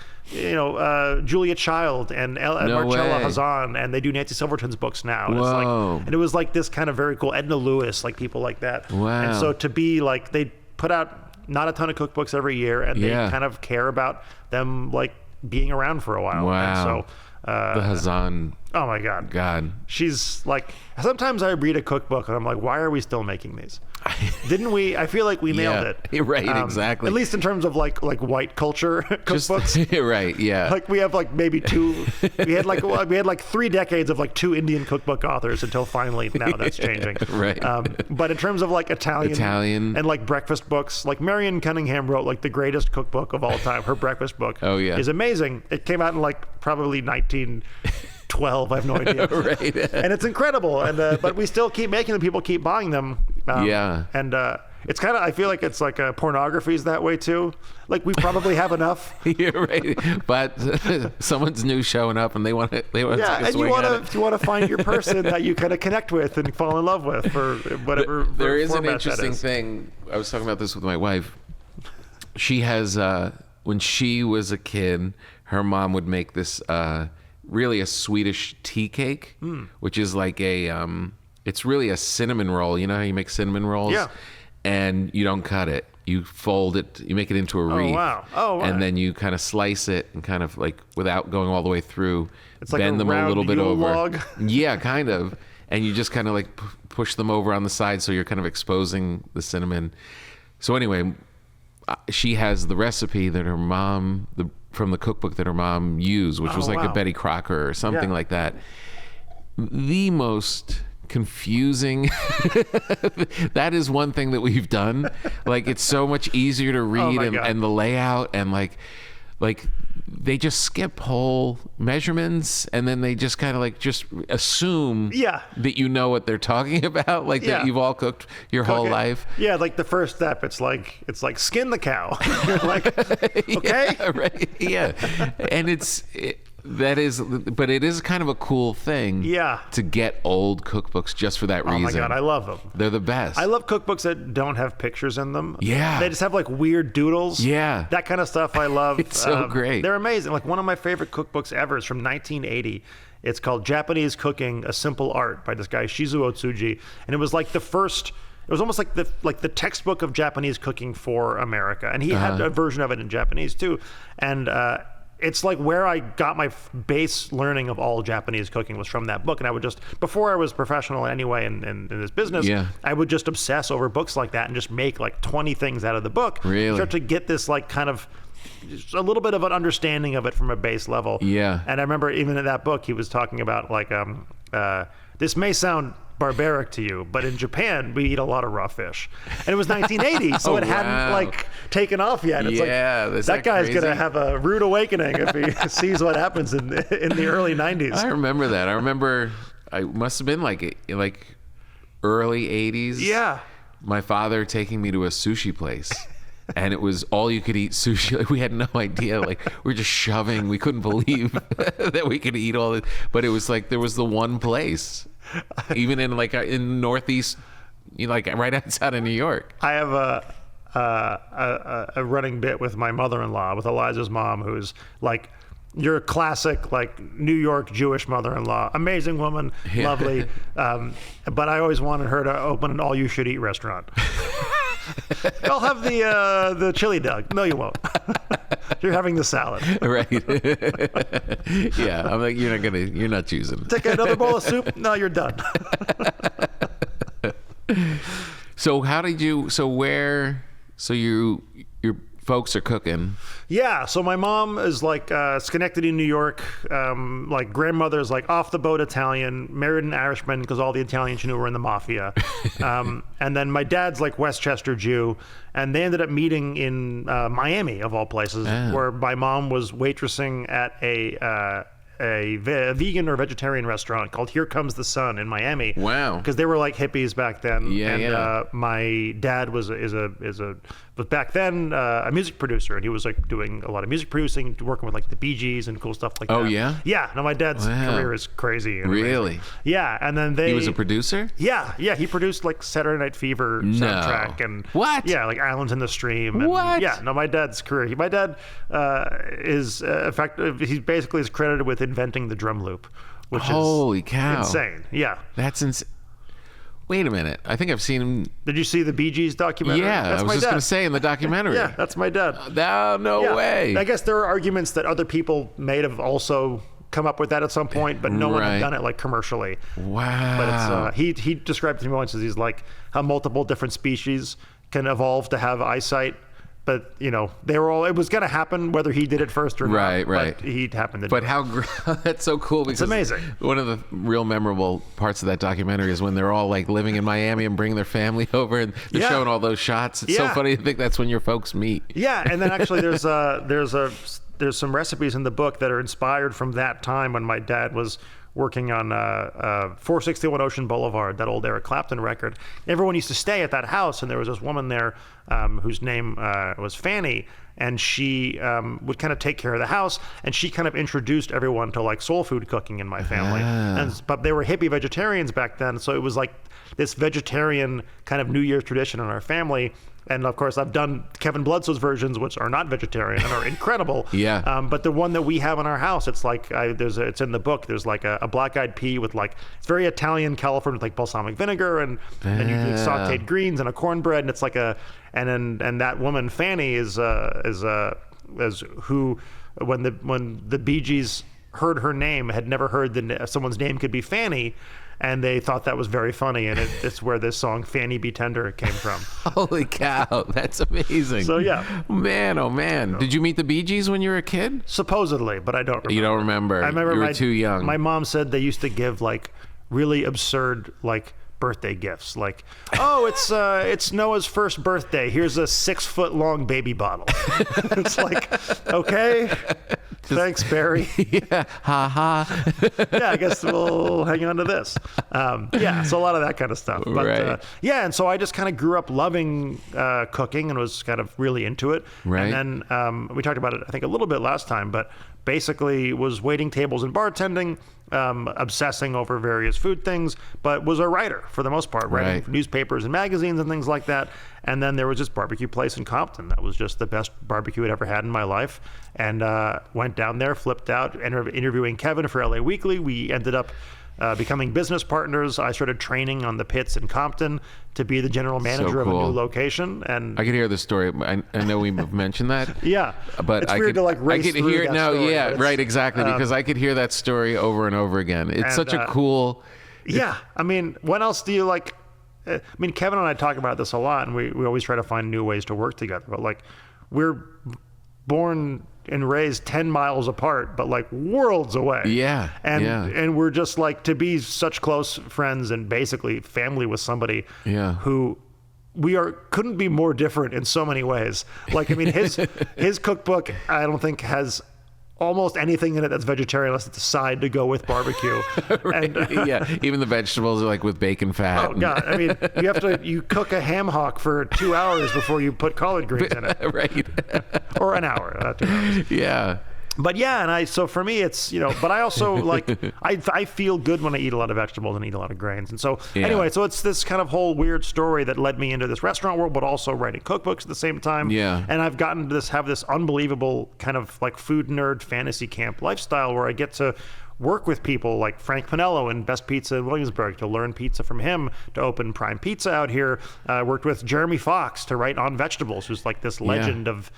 Julia Child and Marcella Hazan, and they do Nancy Silverton's books now, and it's like, and it was like this kind of very cool Edna Lewis, like people like that. And so to be like, they put out not a ton of cookbooks every year, and they kind of care about them like being around for a while. And so the Hazan. Oh my God. She's like, sometimes I read a cookbook and I'm like, why are we still making these? Didn't we? I feel like we nailed it. Right, exactly. At least in terms of like white culture cookbooks. Right, yeah. Like we have like maybe two. We had like 3 decades of like 2 Indian cookbook authors until finally now that's changing. Right. But in terms of like Italian and like breakfast books, like Marion Cunningham wrote like the greatest cookbook of all time. Her breakfast book is amazing. It came out in like probably 1912. I have no idea. Right. And it's incredible. And but we still keep making them. People keep buying them. And it's kind of, I feel like it's like pornography is that way too. Like we probably have enough. You're right. But someone's new showing up and they want to. Yeah, and you want to find your person that you kind of connect with and fall in love with for whatever. There is an interesting thing. I was talking about this with my wife. She has when she was a kid, her mom would make this really a Swedish tea cake, which is like it's really a cinnamon roll. You know how you make cinnamon rolls? Yeah. And you don't cut it. You fold it. You make it into a wreath. Oh, wow. And then you kind of slice it and kind of like, without going all the way through, it's like bend them a little bit over. Log. Yeah, kind of. And you just kind of like push them over on the side, so you're kind of exposing the cinnamon. So anyway, she has the recipe that her mom, from the cookbook that her mom used, which was like a Betty Crocker or something like that. The most confusing that is one thing that we've done. Like it's so much easier to read and the layout, and like they just skip whole measurements, and then they just kind of like just assume that you know what they're talking about, like that you've all cooked your whole life. Yeah, like the first step, it's like skin the cow. You're like, okay, right, and but it is kind of a cool thing to get old cookbooks just for that reason. Oh my God, I love them. They're the best. I love cookbooks that don't have pictures in them. Yeah. They just have like weird doodles. Yeah. That kind of stuff I love. It's so great. They're amazing. Like one of my favorite cookbooks ever is from 1980. It's called Japanese Cooking, A Simple Art by this guy, Shizuo Tsuji. And it was like it was almost like the textbook of Japanese cooking for America. And he had a version of it in Japanese too. And it's like where I got my base learning of all Japanese cooking was from that book. And I would just, before I was professional anyway in this business, I would just obsess over books like that and just make like 20 things out of the book. Really? Start to get this like kind of just a little bit of an understanding of it from a base level. Yeah. And I remember even in that book, he was talking about like, this may sound barbaric to you, but in Japan we eat a lot of raw fish, and it was 1980, so it hadn't like taken off yet. It's like that guy's gonna have a rude awakening if he sees what happens in the early 90s. I remember that. I remember I must have been like early 80s. Yeah. My father taking me to a sushi place. And it was all you could eat sushi. Like we had no idea. Like we were just shoving. We couldn't believe that we could eat all this. But it was like there was the one place, even in Northeast, like right outside of New York. I have a running bit with my mother-in-law, with Eliza's mom, who's like your classic like New York Jewish mother-in-law, amazing woman, lovely. But I always wanted her to open an all-you-should-eat restaurant. I'll have the chili dog. No, you won't. You're having the salad. Right. Yeah, I'm like, you're not choosing. Take another bowl of soup. No, you're done. So your folks are cooking. Yeah, so my mom is like Schenectady, New York. Like grandmother's like off the boat Italian, married an Irishman because all the Italians she knew were in the mafia. And then my dad's like Westchester Jew, and they ended up meeting in Miami of all places, where my mom was waitressing at a vegan or vegetarian restaurant called Here Comes the Sun in Miami. Wow. Because they were like hippies back then. Yeah. My dad was back then a music producer, and he was like doing a lot of music producing, working with like the Bee Gees and cool stuff like that. Oh yeah? Yeah. No, my dad's career is crazy. And really? amazing. Yeah. And then He was a producer? Yeah. He produced like Saturday Night Fever soundtrack and what? Yeah, like Islands in the Stream. And, what? Yeah. No, my dad's career. My dad is in fact he basically is credited with inventing the drum loop, which holy is cow, insane. Yeah. That's insane. Wait a minute. I think I've seen him. Did you see the Bee Gees documentary? Yeah, that's I was my just dad. going to say in the documentary. Yeah, that's my dad. No way. I guess there are arguments that other people may have also come up with that at some point, but no one had done it like commercially. Wow. But it's he described it to me once as he's like how multiple different species can evolve to have eyesight. But they were all. It was going to happen whether he did it first or not. Right. But he happened to. But that's so cool because it's amazing. One of the real memorable parts of that documentary is when they're all like living in Miami and bringing their family over, and they're showing all those shots. It's so funny to think that's when your folks meet. Yeah, and then actually there's some recipes in the book that are inspired from that time when my dad was working on 461 Ocean Boulevard, that old Eric Clapton record. Everyone used to stay at that house, and there was this woman there whose name was Fanny, and she would kind of take care of the house, and she kind of introduced everyone to like soul food cooking in my family. But they were hippie vegetarians back then, so it was like this vegetarian kind of New Year's tradition in our family. And of course, I've done Kevin Bloodsoe's versions, which are not vegetarian and are incredible. Yeah. But the one that we have in our house, it's like it's in the book. There's like a black-eyed pea with like it's very Italian, California, with like balsamic vinegar and you do sautéed greens and a cornbread, and it's like and that woman Fanny is who when the Bee Gees heard her name had never heard someone's name could be Fanny. And they thought that was very funny, and it's where this song "Fanny Be Tender" came from. Holy cow, that's amazing! So yeah, man, oh man, did you meet the Bee Gees when you were a kid? Supposedly, but I don't remember. You don't remember? I remember you were too young. My mom said they used to give like really absurd like birthday gifts, like it's Noah's first birthday. Here's a 6-foot-long baby bottle. It's like, okay. Thanks, Barry. Yeah, ha ha. Yeah, I guess we'll hang on to this. So a lot of that kind of stuff. But right. And so I just kind of grew up loving cooking and was kind of really into it. Right. And then we talked about it, I think, a little bit last time, but basically was waiting tables and bartending, obsessing over various food things, but was a writer for the most part, writing for newspapers and magazines and things like that. And then there was this barbecue place in Compton that was just the best barbecue I'd ever had in my life. And went down there, flipped out, interviewing Kevin for LA Weekly. We ended up becoming business partners. I started training on the pits in Compton to be the general manager of a new location. And I could hear the story. I know we've mentioned that. Yeah, but it's weird to like race through hear that no. story, Yeah, right, exactly. Because I could hear that story over and over again. It's such a cool. Yeah, I mean, what else do you like? I mean, Kevin and I talk about this a lot, and we always try to find new ways to work together. But like, we're born and raised 10 miles apart, but like worlds away. Yeah. And we're just like to be such close friends and basically family with somebody who we couldn't be more different in so many ways. Like, I mean, his cookbook, I don't think has almost anything in it that's vegetarian unless it's a side to go with barbecue. Right. And even the vegetables are like with bacon fat. Oh God, I mean, you cook a ham hock for 2 hours before you put collard greens in it. Right. Or an hour, not 2 hours. Yeah. But yeah, and so for me, it's, but I also like, I feel good when I eat a lot of vegetables and eat a lot of grains. And so anyway, so it's this kind of whole weird story that led me into this restaurant world, but also writing cookbooks at the same time. Yeah. And I've gotten to have this unbelievable kind of like food nerd fantasy camp lifestyle where I get to work with people like Frank Pinello and Best Pizza in Williamsburg to learn pizza from him, to open Prime Pizza out here. Worked with Jeremy Fox to write On Vegetables, who's like this legend of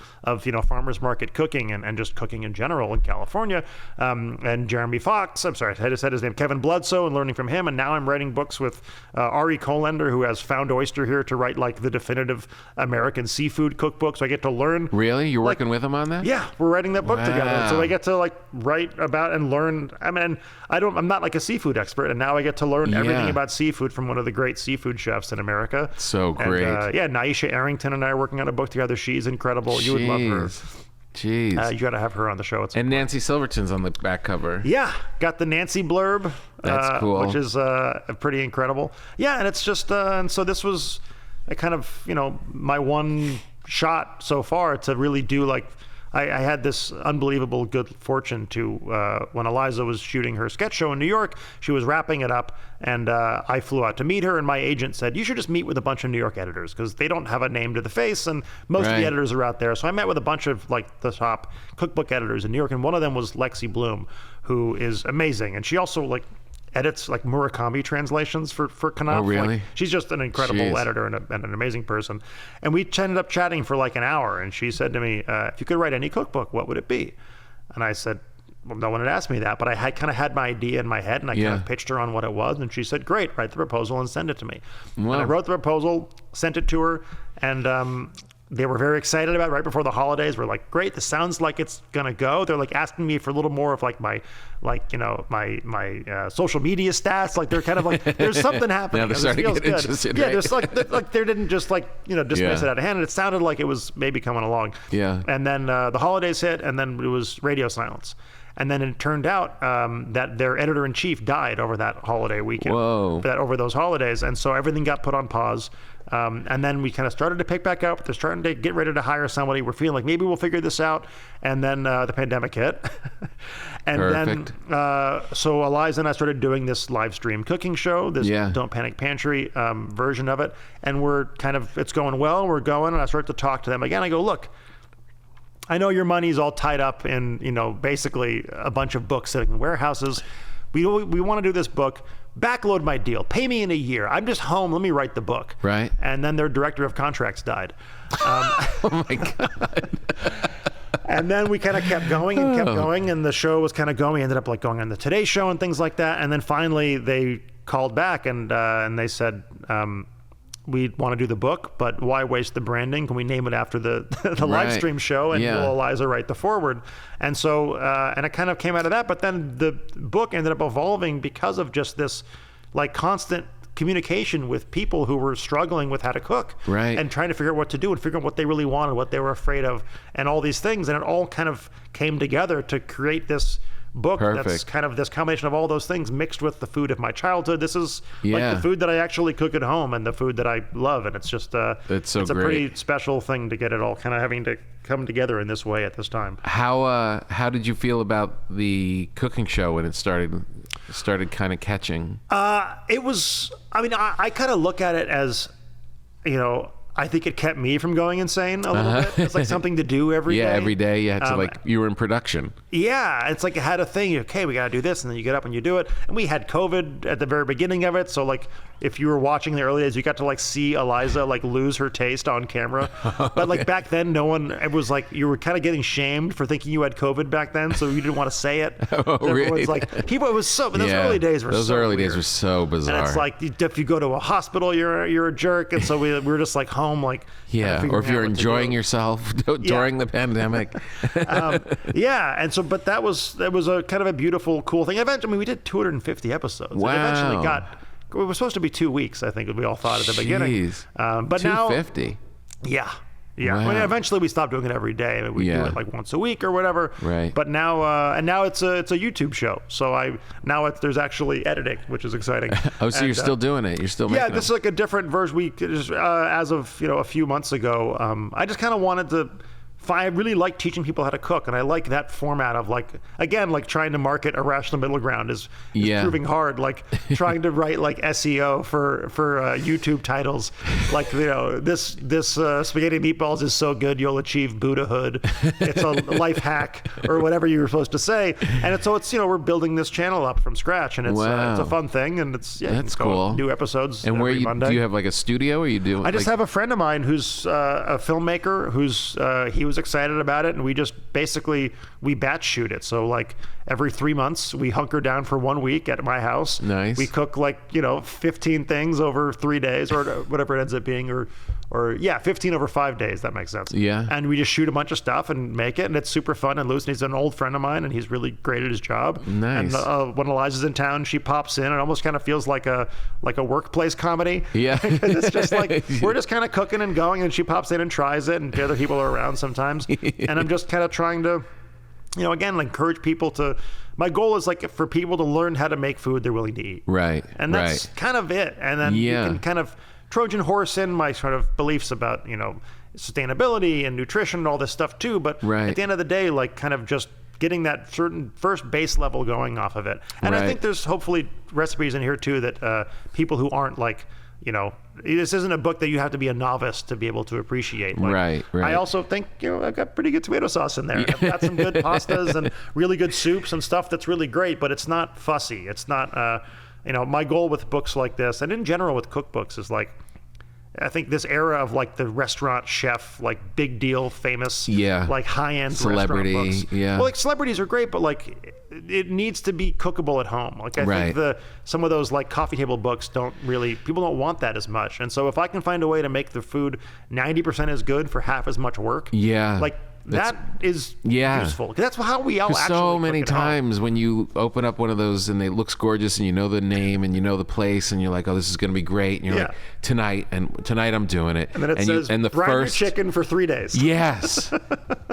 farmers market cooking and just cooking in general in California. And Jeremy Fox, I just said his name, Kevin Bloodsoe, and learning from him. And now I'm writing books with Ari Kolender, who has Found Oyster here to write like the definitive American seafood cookbook. So I get to learn. Really? You're working with him on that? Yeah, we're writing that book together. So I get to like write about and learn. I mean, I'm not like a seafood expert, and now I get to learn everything about seafood from one of the great seafood chefs in America. So great. And, Naisha Arrington and I are working on a book together. She's incredible. You would love her. Jeez. You got to have her on the show. And Nancy Silverton's on the back cover. Yeah, got the Nancy blurb. That's cool. Which is pretty incredible. Yeah, and it's just, and so this was a kind of, my one shot so far to really do like, I had this unbelievable good fortune to, when Eliza was shooting her sketch show in New York, she was wrapping it up, and I flew out to meet her, and my agent said, you should just meet with a bunch of New York editors, because they don't have a name to the face, and most of the editors are out there. So I met with a bunch of like the top cookbook editors in New York, and one of them was Lexi Bloom, who is amazing, and she also like edits like Murakami translations for Knopf. Oh, really? Like, she's just an incredible editor and an amazing person. And we ended up chatting for like an hour, and she said to me, if you could write any cookbook, what would it be? And I said, well, no one had asked me that, but I had kind of had my idea in my head, and I kind of pitched her on what it was, and she said, great, write the proposal and send it to me. Wow. And I wrote the proposal, sent it to her, and they were very excited about it right before the holidays. We're like, great, this sounds like it's gonna go. They're like asking me for a little more of like my social media stats. Like they're kind of like, there's something happening. Now they're starting to get interested, right? There's like they didn't just like dismiss it out of hand. And it sounded like it was maybe coming along. Yeah. And then the holidays hit, and then it was radio silence. And then it turned out that their editor-in-chief died over that holiday weekend. Whoa. Over those holidays. And so everything got put on pause. And then we kind of started to pick back up. They're starting to get ready to hire somebody. We're feeling like maybe we'll figure this out. And then the pandemic hit. And Perfect. then, so Eliza and I started doing this live stream cooking show, this Don't Panic Pantry version of it. And it's going well. We're going. And I start to talk to them again. I go, look, I know your money's all tied up in, basically a bunch of books sitting in warehouses. We want to do this book. Backload my deal. Pay me in a year. I'm just home. Let me write the book. Right. And then their director of contracts died. Oh my God. And then we kind of kept going and kept going, and the show was kind of going. We ended up like going on the Today Show and things like that. And then finally they called back and they said, we want to do the book, but why waste the branding? Can we name it after the live stream show, and will Eliza write the foreword? And so, and it kind of came out of that, but then the book ended up evolving because of just this like constant communication with people who were struggling with how to cook and trying to figure out what to do and figure out what they really wanted, what they were afraid of, and all these things. And it all kind of came together to create this book. That's kind of this combination of all those things mixed with the food of my childhood. This is like the food that I actually cook at home and the food that I love, and it's just it's a pretty special thing to get it all kind of having to come together in this way at this time. How did you feel about the cooking show when it started kind of catching? It was, I kind of look at it as, I think it kept me from going insane a little bit. It's like something to do every day. Yeah, every day you had to you were in production. Yeah, it's like it had a thing. Okay, we got to do this, and then you get up and you do it. And we had COVID at the very beginning of it, so like if you were watching the early days, you got to like see Eliza like lose her taste on camera. But like back then, it was like you were kind of getting shamed for thinking you had COVID back then, so you didn't want to say it. Oh, really? Like people. It was so. But those early days were those so early weird. days were so bizarre. And it's like if you go to a hospital, you're a jerk, and so we were just like home. Like or if you're enjoying yourself during the pandemic. And so but that was a kind of a beautiful, cool thing. Eventually, we did 250 episodes. Wow. It eventually it was supposed to be 2 weeks, I think we all thought at the beginning. But 250. Yeah. Wow. Well, eventually we stopped doing it every day. We do it like once a week or whatever. Right. But now, now it's a YouTube show. So there's actually editing, which is exciting. Oh, so you're still doing it? You're still making this is like a different version. We just, as of a few months ago, I just kind of wanted to I really like teaching people how to cook, and I like that format of like, again, like trying to market a rational middle ground is proving hard. Like trying to write like SEO for YouTube titles, like, you know, this spaghetti meatballs is so good you'll achieve Buddhahood. It's a life hack or whatever you were supposed to say, and it's you know, we're building this channel up from scratch, and it's a fun thing, and that's cool. New episodes. And every Monday. Do you have like a studio, or you do? I just have a friend of mine who's a filmmaker who's he was excited about it, and we just basically we batch shoot it. So like every 3 months we hunker down for 1 week at my house. Nice. We cook like, you know, 15 things over 3 days or whatever it ends up being, or 15 over 5 days. That makes sense. Yeah. And we just shoot a bunch of stuff and make it, and it's super fun and loose. And he's an old friend of mine, and he's really great at his job. Nice. And when Eliza's in town, she pops in. It almost kind of feels like a workplace comedy. Yeah. It's just like we're just kind of cooking and going, and she pops in and tries it, and the other people are around sometimes. And I'm just kind of trying to, you know, again, like encourage people to. My goal is like for people to learn how to make food they're willing to eat. Right. And that's kind of it. And then you can kind of Trojan horse in my sort of beliefs about, you know, sustainability and nutrition and all this stuff too. But at the end of the day, like kind of just getting that certain first base level going off of it. And I think there's hopefully recipes in here too that people who aren't like, you know, this isn't a book that you have to be a novice to be able to appreciate. Like, right. I also think, you know, I've got pretty good tomato sauce in there. I've got some good pastas and really good soups and stuff that's really great, but it's not fussy. It's not, you know, my goal with books like this, and in general with cookbooks, is like, I think this era of like the restaurant chef, like big deal, famous, like high-end celebrity, restaurant books. Well, like celebrities are great, but like it needs to be cookable at home. Like I think some of those like coffee table books people don't want that as much. And so if I can find a way to make the food 90% as good for half as much work, like that is useful. That's how we all actually so many cook at times home. when you open up one of those and it looks gorgeous and you know the name and you know the place and you're like, oh, this is going to be great. And you're like, tonight I'm doing it. And then it says, the brine your chicken for 3 days. Yes,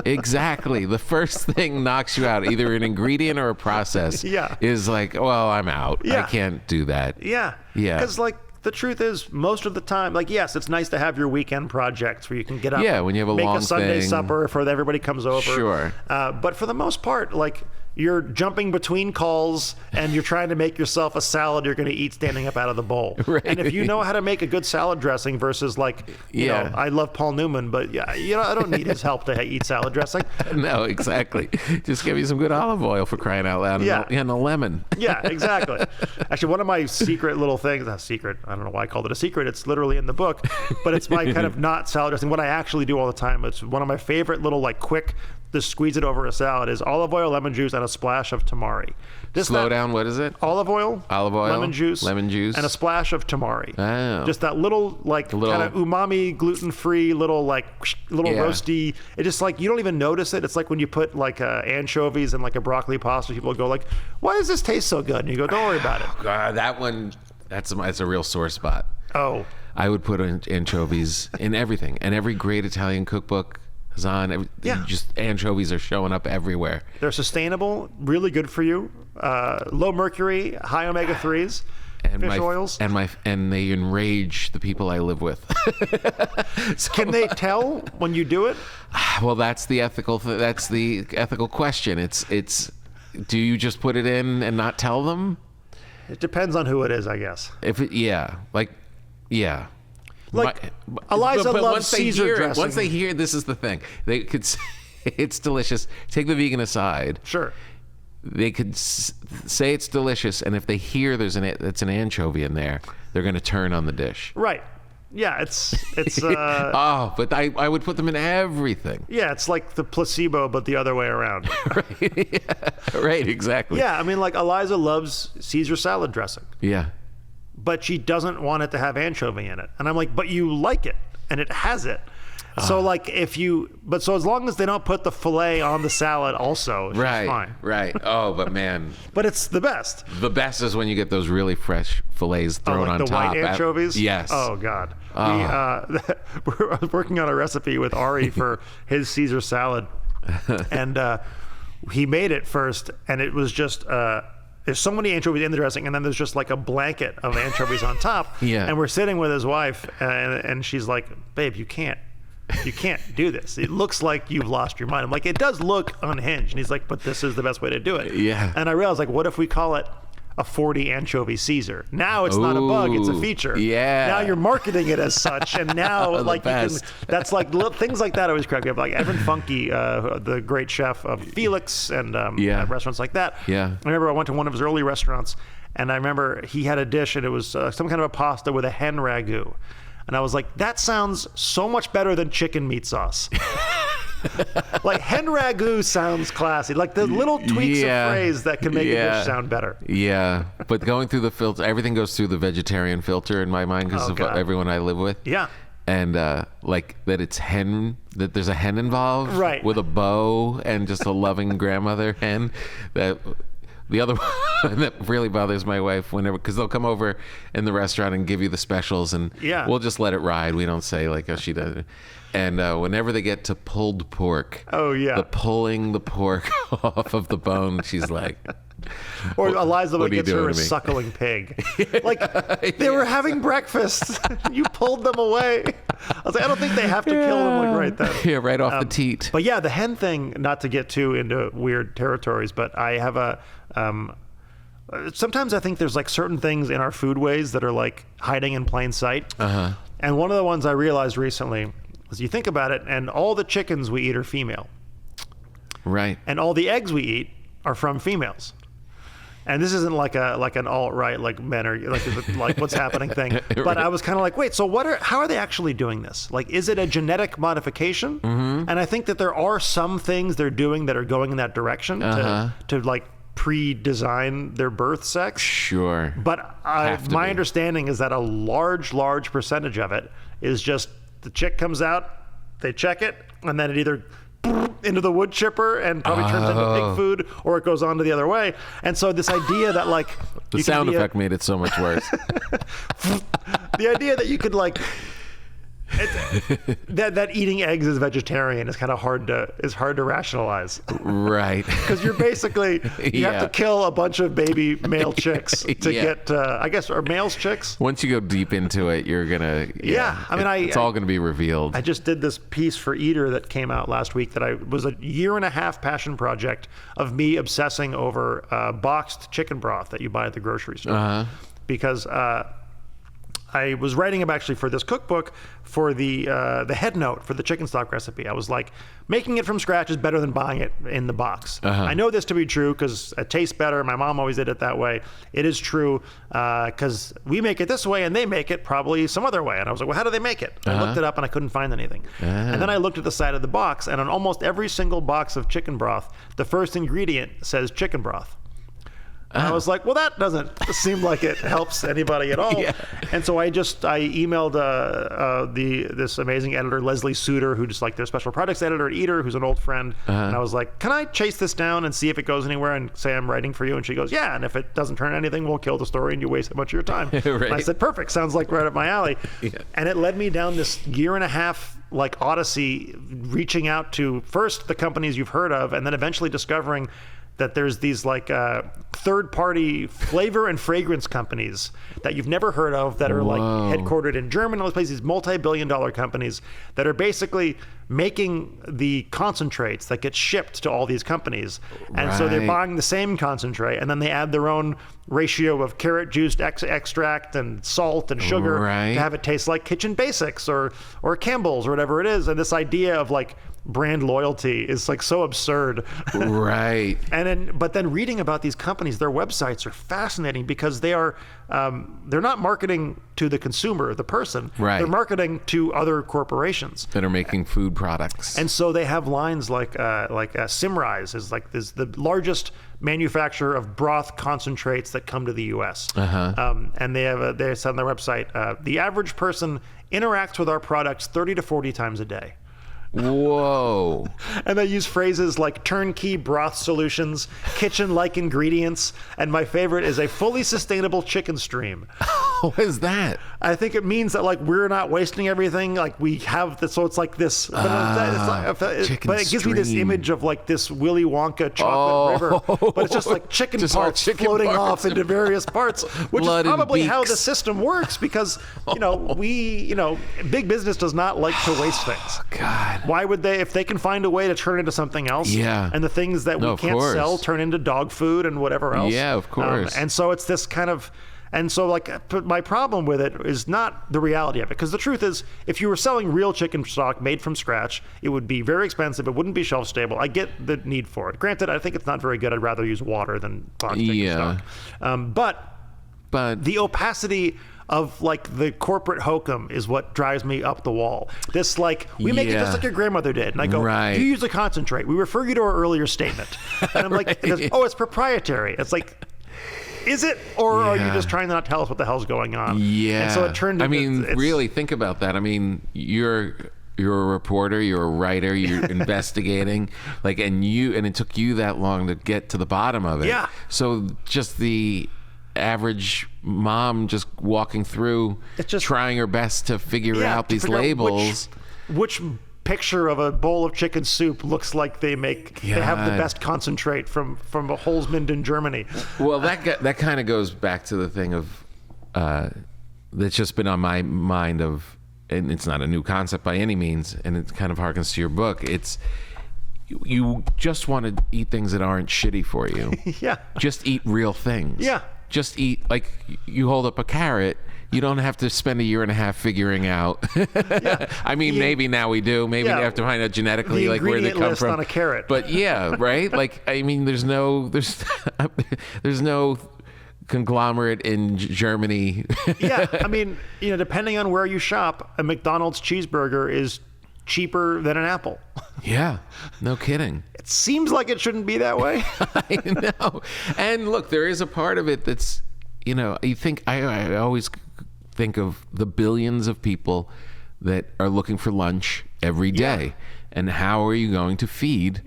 exactly. The first thing knocks you out, either an ingredient or a process, is like, well, I'm out. I can't do that. Yeah. Because like, the truth is, most of the time, like, yes, it's nice to have your weekend projects where you can get up when you have a make long a Sunday thing. supper for everybody comes over. Sure. But for the most part, like, you're jumping between calls and you're trying to make yourself a salad you're going to eat standing up out of the bowl. And if you know how to make a good salad dressing versus like, you know, I love Paul Newman, but you know, I don't need his help to eat salad dressing. No, exactly. Just give me some good olive oil, for crying out loud, and a lemon. Yeah, exactly. Actually, one of my secret little things, not secret, I don't know why I called it a secret, it's literally in the book, but it's my kind of not salad dressing. What I actually do all the time, it's one of my favorite little like quick, just squeeze it over a salad, is olive oil, lemon juice, and a splash of tamari. Slow down, what is it? Olive oil, lemon juice, and a splash of tamari. Oh. Just that little like kind of umami, gluten-free, little roasty. It just like, you don't even notice it. It's like when you put like anchovies in like a broccoli pasta, people go like, why does this taste so good? And you go, don't worry about it. God, that one, that's a real sore spot. Oh. I would put anchovies in everything, and every great Italian cookbook is on. Just anchovies are showing up everywhere. They're sustainable, really good for you, low mercury, high omega-3s, and fish oils. And they enrage the people I live with. Can they tell when you do it? Well, that's the ethical question. It's do you just put it in and not tell them? It depends on who it is, I guess. Like, Eliza loves Caesar dressing. Once they hear, this is the thing. They could say it's delicious. Take the vegan aside. Sure. They could say it's delicious, and if they hear there's an anchovy in there, they're going to turn on the dish. Right. Yeah, it's but I would put them in everything. Yeah, it's like the placebo, but the other way around. Right. Yeah. Right, exactly. Yeah, I mean, like, Eliza loves Caesar salad dressing. Yeah. But she doesn't want it to have anchovy in it. And I'm like, but you like it, and it has it. So like so as long as they don't put the filet on the salad also, she's fine. Right. Oh, but man. But it's the best. The best is when you get those really fresh fillets thrown on the top. White anchovies? Yes. Oh, God. We're working on a recipe with Ari for his Caesar salad. And he made it first, and it was just... there's so many anchovies in the dressing, and then there's just like a blanket of anchovies on top. Yeah. And we're sitting with his wife, and she's like, babe, you can't You can't do this. It looks like you've lost your mind. I'm like, it does look unhinged. And he's like, but this is the best way to do it. Yeah. And I realized, like, what if we call it a 40 anchovy Caesar? Now it's not a bug, it's a feature. Yeah. Now you're marketing it as such, and now like you can, that's like things like that always crack me up. Like Evan Funke, the great chef of Felix and restaurants like that. Yeah. I remember I went to one of his early restaurants, and I remember he had a dish, and it was some kind of a pasta with a hen ragu. And I was like, that sounds so much better than chicken meat sauce. Like hen ragu sounds classy. Like the little tweaks of phrase that can make a dish sound better. Yeah, but going through the filter, everything goes through the vegetarian filter in my mind because of everyone I live with. Yeah. And like that it's hen, that there's a hen involved. Right. With a bow and just a loving grandmother hen. That the other one that really bothers my wife whenever, because they'll come over in the restaurant and give you the specials, and we'll just let it ride. We don't say like, oh, she does it. And whenever they get to pulled pork, the pulling the pork off of the bone, she's like, or Eliza would gets her a suckling pig. Like they were having breakfast, you pulled them away. I was like, I don't think they have to kill them like right then. Yeah, right off the teat. But yeah, the hen thing. Not to get too into weird territories, but I have a. Sometimes I think there's like certain things in our foodways that are like hiding in plain sight. And one of the ones I realized recently was, you think about it, and all the chickens we eat are female. Right. And all the eggs we eat are from females. And this isn't like an alt-right, like men are like what's happening thing. But I was kind of like, wait, so how are they actually doing this? Like, is it a genetic modification? And I think that there are some things they're doing that are going in that direction to like pre-design their birth sex. Sure. But my understanding is that a large percentage of it is just the chick comes out, they check it, and then it either into the wood chipper and probably turns into pig food, or it goes on to the other way. And so this idea that like the sound effect made it so much worse. The idea that you could like that eating eggs as vegetarian is kind of hard to rationalize. Right. Because you're basically you have to kill a bunch of baby male chicks to get I guess, are males chicks? Once you go deep into it, you're gonna I mean it's all gonna be revealed. I just did this piece for Eater that came out last week that was a 1.5-year passion project of me obsessing over boxed chicken broth that you buy at the grocery store. Because I was writing about actually for this cookbook for the head note for the chicken stock recipe. I was like, making it from scratch is better than buying it in the box. I know this to be true because it tastes better. My mom always did it that way. It is true because we make it this way and they make it probably some other way. And I was like, well, how do they make it? I looked it up and I couldn't find anything. And then I looked at the side of the box, and on almost every single box of chicken broth, the first ingredient says chicken broth. And I was like, well, that doesn't seem like it helps anybody at all. And so I emailed this amazing editor, Leslie Suter, who just like their special projects editor at Eater, who's an old friend. And I was like, can I chase this down and see if it goes anywhere and say I'm writing for you? And she goes, yeah. And if it doesn't turn anything, we'll kill the story and you waste a bunch of your time. Right. And I said, perfect. Sounds like right up my alley. And it led me down this 1.5-year like odyssey, reaching out to first the companies you've heard of, and then eventually discovering that there's these like third-party flavor and fragrance companies that you've never heard of that are like headquartered in Germany, all these places, multi-billion-dollar companies that are basically making the concentrates that get shipped to all these companies. And so they're buying the same concentrate, and then they add their own ratio of carrot juice extract and salt and sugar to have it taste like Kitchen Basics or Campbell's or whatever it is. And this idea of like brand loyalty is like so absurd. But then reading about these companies, their websites are fascinating because they are they're not marketing to the consumer, the person. They're marketing to other corporations that are making food products. And so they have lines like Simrise is like the largest manufacturer of broth concentrates that come to the U.S. And they said on their website, the average person interacts with our products 30 to 40 times a day. Whoa. And they use phrases like turnkey broth solutions, kitchen-like ingredients, and my favorite is a fully sustainable chicken stream. What is that? I think it means that like we're not wasting everything. Like we have this, so it's like this. But it gives me this image of like this Willy Wonka chocolate river, but it's just like chicken Just parts chicken floating parts. off into various parts, which Blood is and probably how beaks. the system works. Because big business does not like to waste things. God. Why would they? If they can find a way to turn it into something else, Yeah. and the things that we of can't course. sell turn into dog food and whatever else. Yeah, of course. And so it's this kind of, and so like, but my problem with it is not the reality of it, because the truth is, if you were selling real chicken stock made from scratch, it would be very expensive. It wouldn't be shelf stable. I get the need for it. Granted, I think it's not very good. I'd rather use water than boxed chicken stock. But the opacity of like the corporate hokum is what drives me up the wall. This like, we make it just like your grandmother did. And I go, Right. you use a concentrate. We refer you to our earlier statement. And I'm like, it goes, oh, it's proprietary. It's like, is it? Or are you just trying to not tell us what the hell's going on? Yeah. And so it turned into, really think about that. I mean, you're a reporter, you're a writer, you're investigating, like, and it took you that long to get to the bottom of it. Yeah. So just the average mom just walking through, trying her best to figure out these labels. Which picture of a bowl of chicken soup looks like they have the best concentrate from a Holzminden in Germany. Well, that kind of goes back to the thing of that's just been on my mind of, and it's not a new concept by any means, and it kind of harkens to your book. It's you just want to eat things that aren't shitty for you. Yeah. Just eat real things. Yeah. Just eat, like, you hold up a carrot, you don't have to spend a year and a half figuring out. Yeah. I mean, maybe now we do. Maybe we have to find out genetically, like, where they come list from. on a carrot. But yeah, right? Like, I mean, there's no conglomerate in Germany. Yeah, I mean, depending on where you shop, a McDonald's cheeseburger is cheaper than an apple. Yeah, no kidding. It seems like it shouldn't be that way. I know. And look, there is a part of it that's, you think, I always think of the billions of people that are looking for lunch every day. Yeah. And how are you going to feed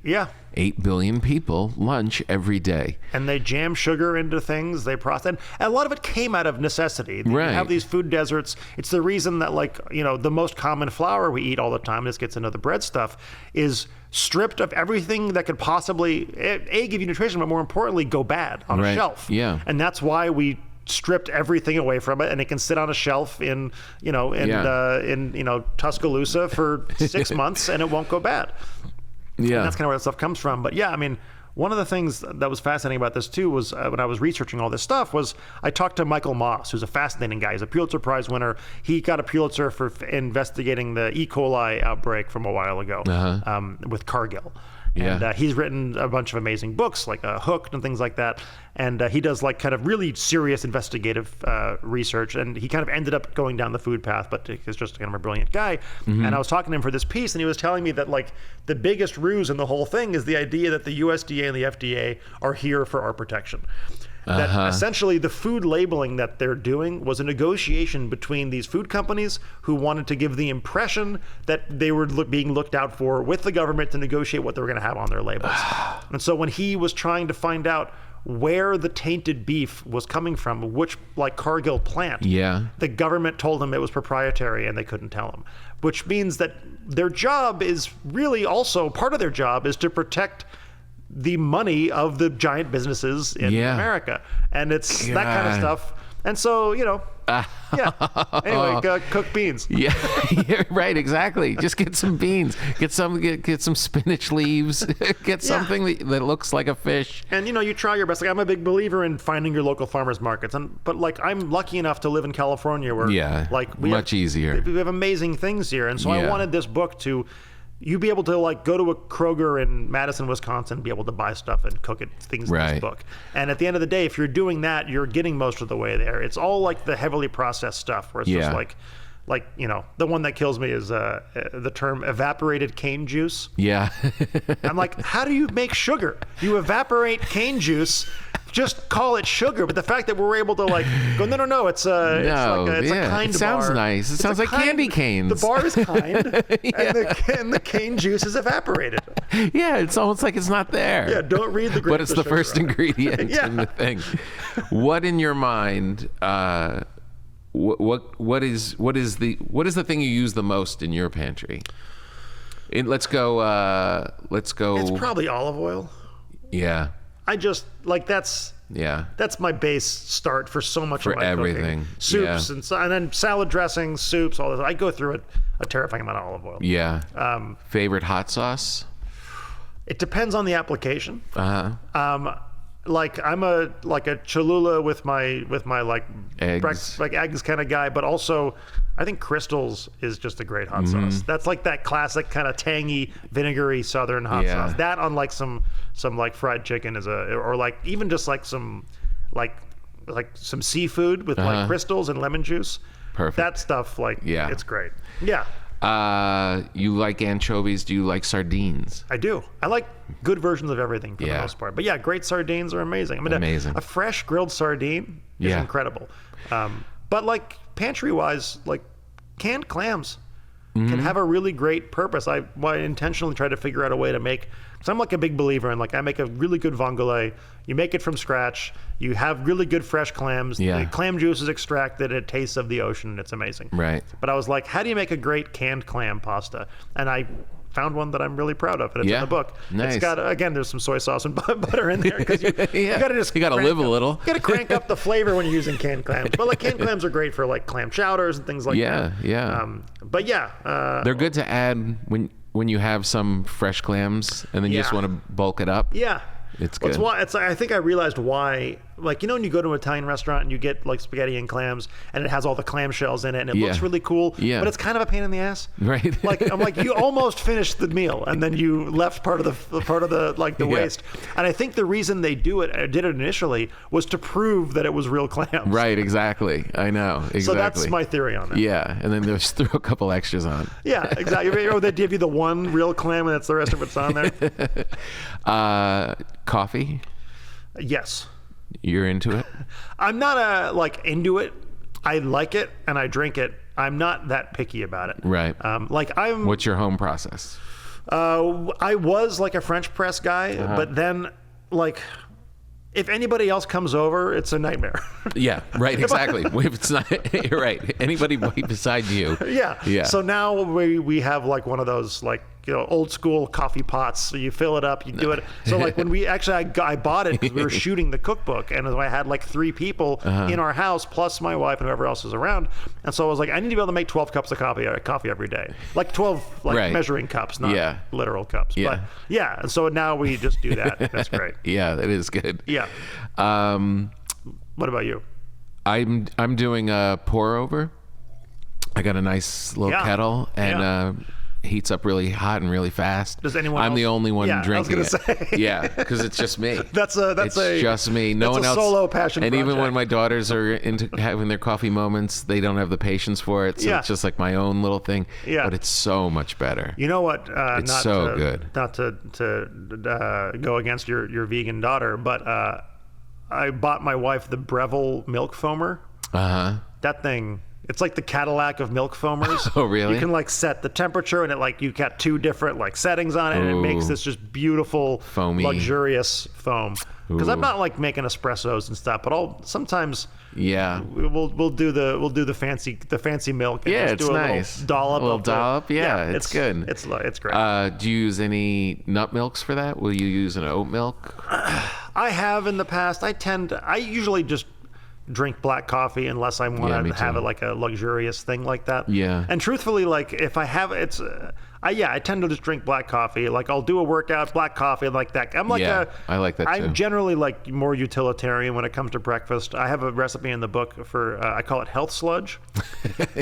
8 billion people lunch every day? And they jam sugar into things, they process. And a lot of it came out of necessity. Right. You have these food deserts. It's the reason that, like, the most common flour we eat all the time, this gets into the bread stuff, is stripped of everything that could possibly, give you nutrition, but more importantly, go bad on a shelf. Yeah. And that's why we stripped everything away from it, and it can sit on a shelf in Tuscaloosa for 6 months, and it won't go bad. Yeah, and that's kind of where that stuff comes from. But yeah, I mean, one of the things that was fascinating about this too was when I was researching all this stuff was I talked to Michael Moss, who's a fascinating guy. He's a Pulitzer Prize winner. He got a Pulitzer for investigating the E. coli outbreak from a while ago with Cargill. And he's written a bunch of amazing books, like Hooked and things like that. And he does like kind of really serious investigative research. And he kind of ended up going down the food path, but he's just kind of a brilliant guy. Mm-hmm. And I was talking to him for this piece, and he was telling me that like the biggest ruse in the whole thing is the idea that the USDA and the FDA are here for our protection. That essentially the food labeling that they're doing was a negotiation between these food companies who wanted to give the impression that they were being looked out for with the government to negotiate what they were going to have on their labels. And so when he was trying to find out where the tainted beef was coming from, which like Cargill plant, the government told him it was proprietary and they couldn't tell him, which means that their job is really also, part of their job is to protect the money of the giant businesses in America. And it's that kind of stuff. And so, anyway, cook beans. Yeah, right, exactly. Just get some beans, get some spinach leaves, get something that looks like a fish. And you try your best. Like, I'm a big believer in finding your local farmers markets. But like, I'm lucky enough to live in California where like much easier. We have amazing things here. And so I wanted this book to you be able to like go to a Kroger in Madison, Wisconsin, be able to buy stuff and cook it, things in this book. And at the end of the day, if you're doing that, you're getting most of the way there. It's all like the heavily processed stuff where it's just like the one that kills me is the term evaporated cane juice. Yeah. I'm like, how do you make sugar? You evaporate cane juice. Just call it sugar, but the fact that we're able to like go, no, it's a kind it sounds bar. Nice. It sounds like candy canes. The bar is kind, and the cane juice is evaporated. Yeah, it's almost like it's not there. Yeah, don't read the. But it's the first ingredient in the thing. What in your mind what is the thing you use the most in your pantry? Let's go. It's probably olive oil. Yeah. I just like that's my base start for so much of my everything. Cooking. Soups and then salad dressings, soups, all this. I go through a terrifying amount of olive oil. Yeah. Favorite hot sauce? It depends on the application. Like I'm a Cholula with my like eggs, eggs kind of guy, but also I think Crystal's is just a great hot sauce. That's like that classic kind of tangy, vinegary Southern hot sauce. That on like some like fried chicken or like even just like some some seafood with like Crystals and lemon juice. Perfect. That stuff it's great. Yeah. You like anchovies? Do you like sardines? I do. I like good versions of everything for the most part. But yeah, great sardines are amazing. I mean, amazing. A fresh grilled sardine is incredible. But like pantry-wise, like canned clams can have a really great purpose. I intentionally try to figure out a way to make. So I'm like a big believer in I make a really good vongole. You make it from scratch. You have really good fresh clams. Yeah. The clam juice is extracted. It tastes of the ocean. And it's amazing. Right. But I was like, how do you make a great canned clam pasta? And I found one that I'm really proud of, and it's in the book. Nice. It's got there's some soy sauce and butter in there because you gotta live a little. You gotta crank up the flavor when you're using canned clams. But like canned clams are great for like clam chowders and things like that. But they're good to add when you have some fresh clams and then you just want to bulk it up. Yeah. It's good. I think I realized why, like, when you go to an Italian restaurant and you get like spaghetti and clams and it has all the clamshells in it and it looks really cool, but it's kind of a pain in the ass. Right. Like, I'm like, you almost finished the meal and then you left part of the waste. And I think the reason they did it initially was to prove that it was real clams. Right. Exactly. I know. Exactly. So that's my theory on that. Yeah. And then just throw a couple extras on. Yeah, exactly. Or they give you the one real clam and that's the rest of it's on there. Coffee? Yes. You're into it? I'm not into it. I like it and I drink it. I'm not that picky about it. Right. What's your home process? I was like a French press guy, but then if anybody else comes over, it's a nightmare. Yeah, right, exactly. If it's not, you're right. Anybody besides you. Yeah. So now we have like one of those old school coffee pots. So you fill it up, you do it. So like when I bought it because we were shooting the cookbook, and I had like 3 people in our house plus my wife and whoever else is around. And so I was like, I need to be able to make 12 cups of coffee every day, like 12 measuring cups, not literal cups. Yeah. But and so now we just do that. That's great. Yeah, that is good. Yeah. What about you? I'm doing a pour over. I got a nice little kettle and heats up really hot and really fast. Does anyone I'm else? the only one drinking it. Say. Yeah, because it's just me. It's just me. No one else. Solo passion and project. Even when my daughters are into having their coffee moments, they don't have the patience for it. So it's just like my own little thing. Yeah. But it's so much better. You know what? It's so good. Not to go against your vegan daughter, but I bought my wife the Breville milk foamer. That thing. It's like the Cadillac of milk foamers. Oh, really? You can set the temperature and it you got 2 different settings on it, and it makes this just beautiful, foamy, luxurious foam. Because I'm not making espressos and stuff, but sometimes we'll do the fancy milk. And just it's do a nice. Little dollop. Yeah, it's good. It's great. Do you use any nut milks for that? Will you use an oat milk? I have in the past. I usually just drink black coffee unless I want to have it like a luxurious thing like that. Yeah. And truthfully, if I have it, I tend to just drink black coffee. I'll do a workout, black coffee like that. I like that too. I'm generally more utilitarian when it comes to breakfast. I have a recipe in the book for I call it health sludge.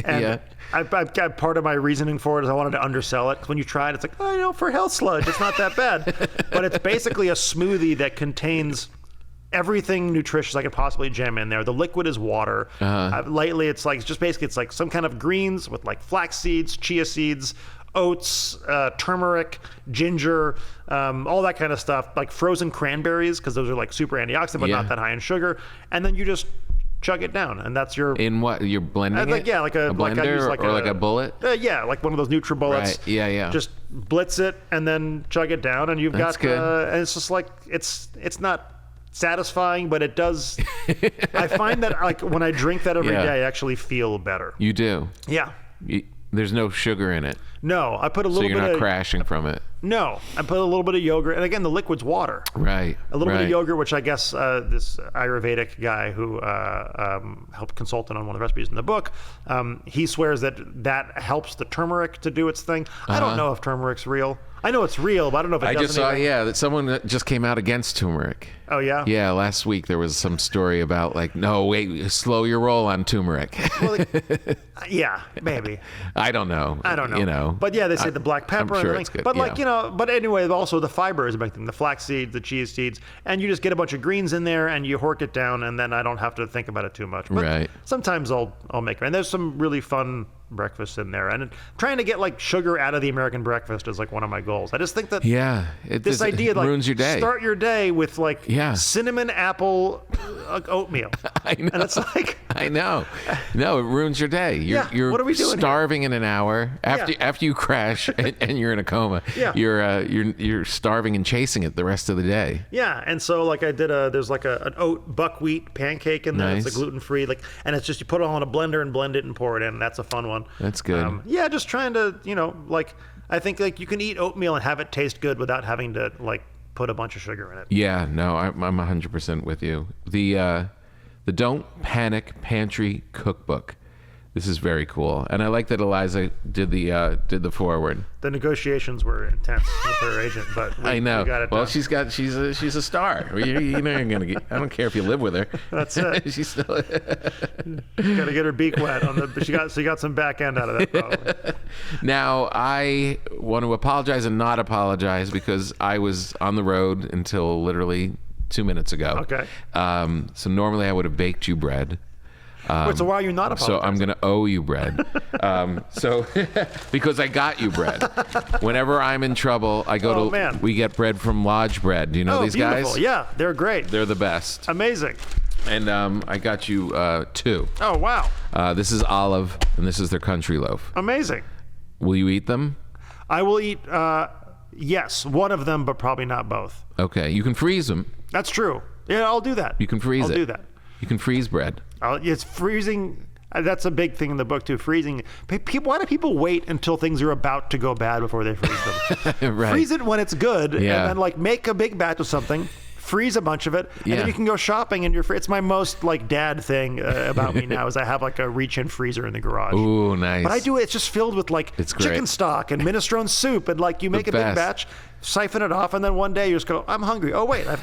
And I've got part of my reasoning for it is I wanted to undersell it. When you try it, it's for health sludge, it's not that bad. But it's basically a smoothie that contains everything nutritious I could possibly jam in there. The liquid is water. Lately, it's some kind of greens with flax seeds, chia seeds, oats, turmeric, ginger, all that kind of stuff. Frozen cranberries, because those are super antioxidant, but not that high in sugar. And then you just chug it down, and that's your. In what you're blending it? Yeah, like a blender or a bullet. Yeah, like one of those NutriBullets. Right. Yeah. Just blitz it and then chug it down, and you've got. Good. And it's just it's not satisfying, but it does. I find that like when I drink that every day, I actually feel better. You do. Yeah. There's no sugar in it. No, I put a little bit. So you're not crashing from it. No, I put a little bit of yogurt, and again, the liquid's water. Right. A little bit of yogurt, which I guess this Ayurvedic guy who helped consultant on one of the recipes in the book, he swears that helps the turmeric to do its thing. I don't know if turmeric's real. I know it's real, but I don't know if it does. I just saw, that someone just came out against turmeric. Oh, yeah? Yeah, last week there was some story about like, no, wait, slow your roll on turmeric. Well, yeah, maybe. I don't know. You know. But yeah, they say the black pepper. I'm sure and it's good. But like, but anyway, also the fiber is a big thing. The flax seeds, the chia seeds, and you just get a bunch of greens in there and you hork it down, and then I don't have to think about it too much. But sometimes I'll make it. And there's some really fun breakfast in there, and trying to get like sugar out of the American breakfast is like one of my goals. I just think that this idea like ruins your day. Start your day with like cinnamon apple oatmeal. I know. And it's like I know. No, it ruins your day. You're what are we doing starving in an hour after you crash and you're in a coma. You're starving and chasing it the rest of the day. Yeah, and so like I did there's like an oat buckwheat pancake in there. Nice. It's gluten free, like, and it's just you put it all in a blender and blend it and pour it in. That's a fun one. That's good. Just trying to, like, I think like you can eat oatmeal and have it taste good without having to like put a bunch of sugar in it. Yeah, no, I'm 100% with you. The Don't Panic Pantry cookbook. This is very cool, and I like that Eliza did the foreword. The negotiations were intense with her agent, but I know. We got it well, done. she's a star. You're gonna get. I don't care if you live with her. That's it. She's still got to get her beak wet on the. She got some back end out of that. Probably. Now I want to apologize and not apologize because I was on the road until literally 2 minutes ago. Okay. So normally I would have baked you bread. Wait, so why are you not apologizing? So I'm going to owe you bread. Because I got you bread. Whenever I'm in trouble, I go we get bread from Lodge Bread. Do you know these beautiful. guys? Yeah, they're great. They're the best. Amazing. And I got you 2. Oh, wow. This is olive, and this is their country loaf. Amazing. Will you eat them? I will eat, yes, one of them, but probably not both. Okay. You can freeze them. That's true. Yeah, I'll do that. You can freeze I'll do that. You can freeze bread. It's freezing. That's a big thing in the book too. Freezing. Why do people wait until things are about to go bad before they freeze them? Right. Freeze it when it's good, and then like make a big batch of something, freeze a bunch of it, and then you can go shopping and you're free. It's my most like dad thing about me now is I have like a reach-in freezer in the garage. Ooh, nice. But I do it. It's just filled with like chicken stock and minestrone soup, and like you make a big batch. Siphon it off, and then one day you just go, I'm hungry. Oh wait, I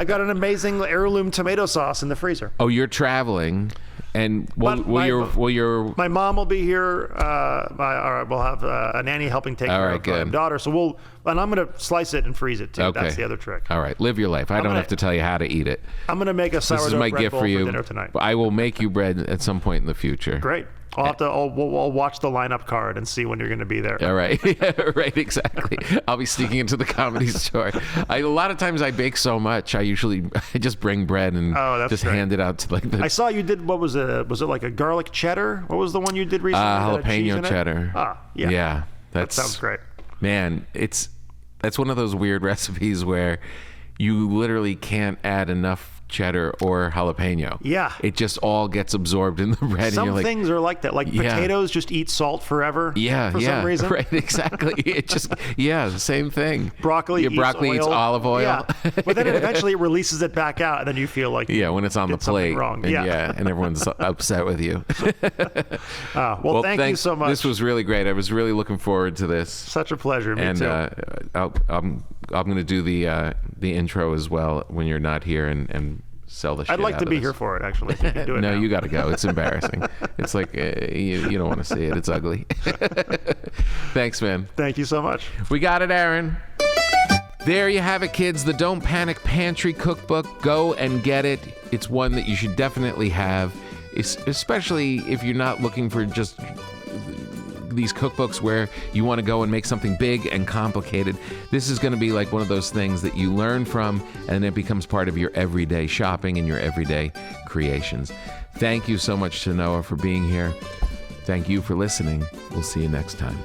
got an amazing heirloom tomato sauce in the freezer. Oh, you're traveling, and will your my mom will be here. We'll have a nanny helping take care of my daughter. So and I'm gonna slice it and freeze it too. Okay. That's the other trick. All right, live your life. I don't have to tell you how to eat it. I'm gonna make a sourdough This is my bread gift bowl for you. dinner tonight. I will make you bread at some point in the future. Great. I'll watch the lineup card and see when you're going to be there. All right. Right, exactly. I'll be sneaking into the Comedy Store. A lot of times I bake so much, I just bring bread and just hand it out to like the... I saw you did, what was it? Was it like a garlic cheddar? What was the one you did recently? Jalapeno cheddar. Yeah. Yeah. That sounds great. Man, that's one of those weird recipes where you literally can't add enough cheddar or jalapeno. Yeah. It just all gets absorbed in the bread. Some and you're things are like that. Like potatoes just eat salt forever. Yeah. For some reason. Right, exactly. It just, the same thing. Broccoli eats olive oil. Yeah. But then eventually it releases it back out, and then you feel like when it's on the plate. Wrong. And everyone's upset with you. Well, thank you so much. This was really great. I was really looking forward to this. Such a pleasure. Me too. I'm going to do the intro as well when you're not here and sell the shit. I'd like to be here for it, actually. If you can do it no, now. you got to go. It's embarrassing. It's like you don't want to see it. It's ugly. Thanks, man. Thank you so much. We got it, Aaron. There you have it, kids. The Don't Panic Pantry cookbook. Go and get it. It's one that you should definitely have, especially if you're not looking for just these cookbooks where you want to go and make something big and complicated. This is going to be like one of those things that you learn from, and it becomes part of your everyday shopping and your everyday creations. Thank you so much to Noah for being here. Thank you for listening. We'll see you next time.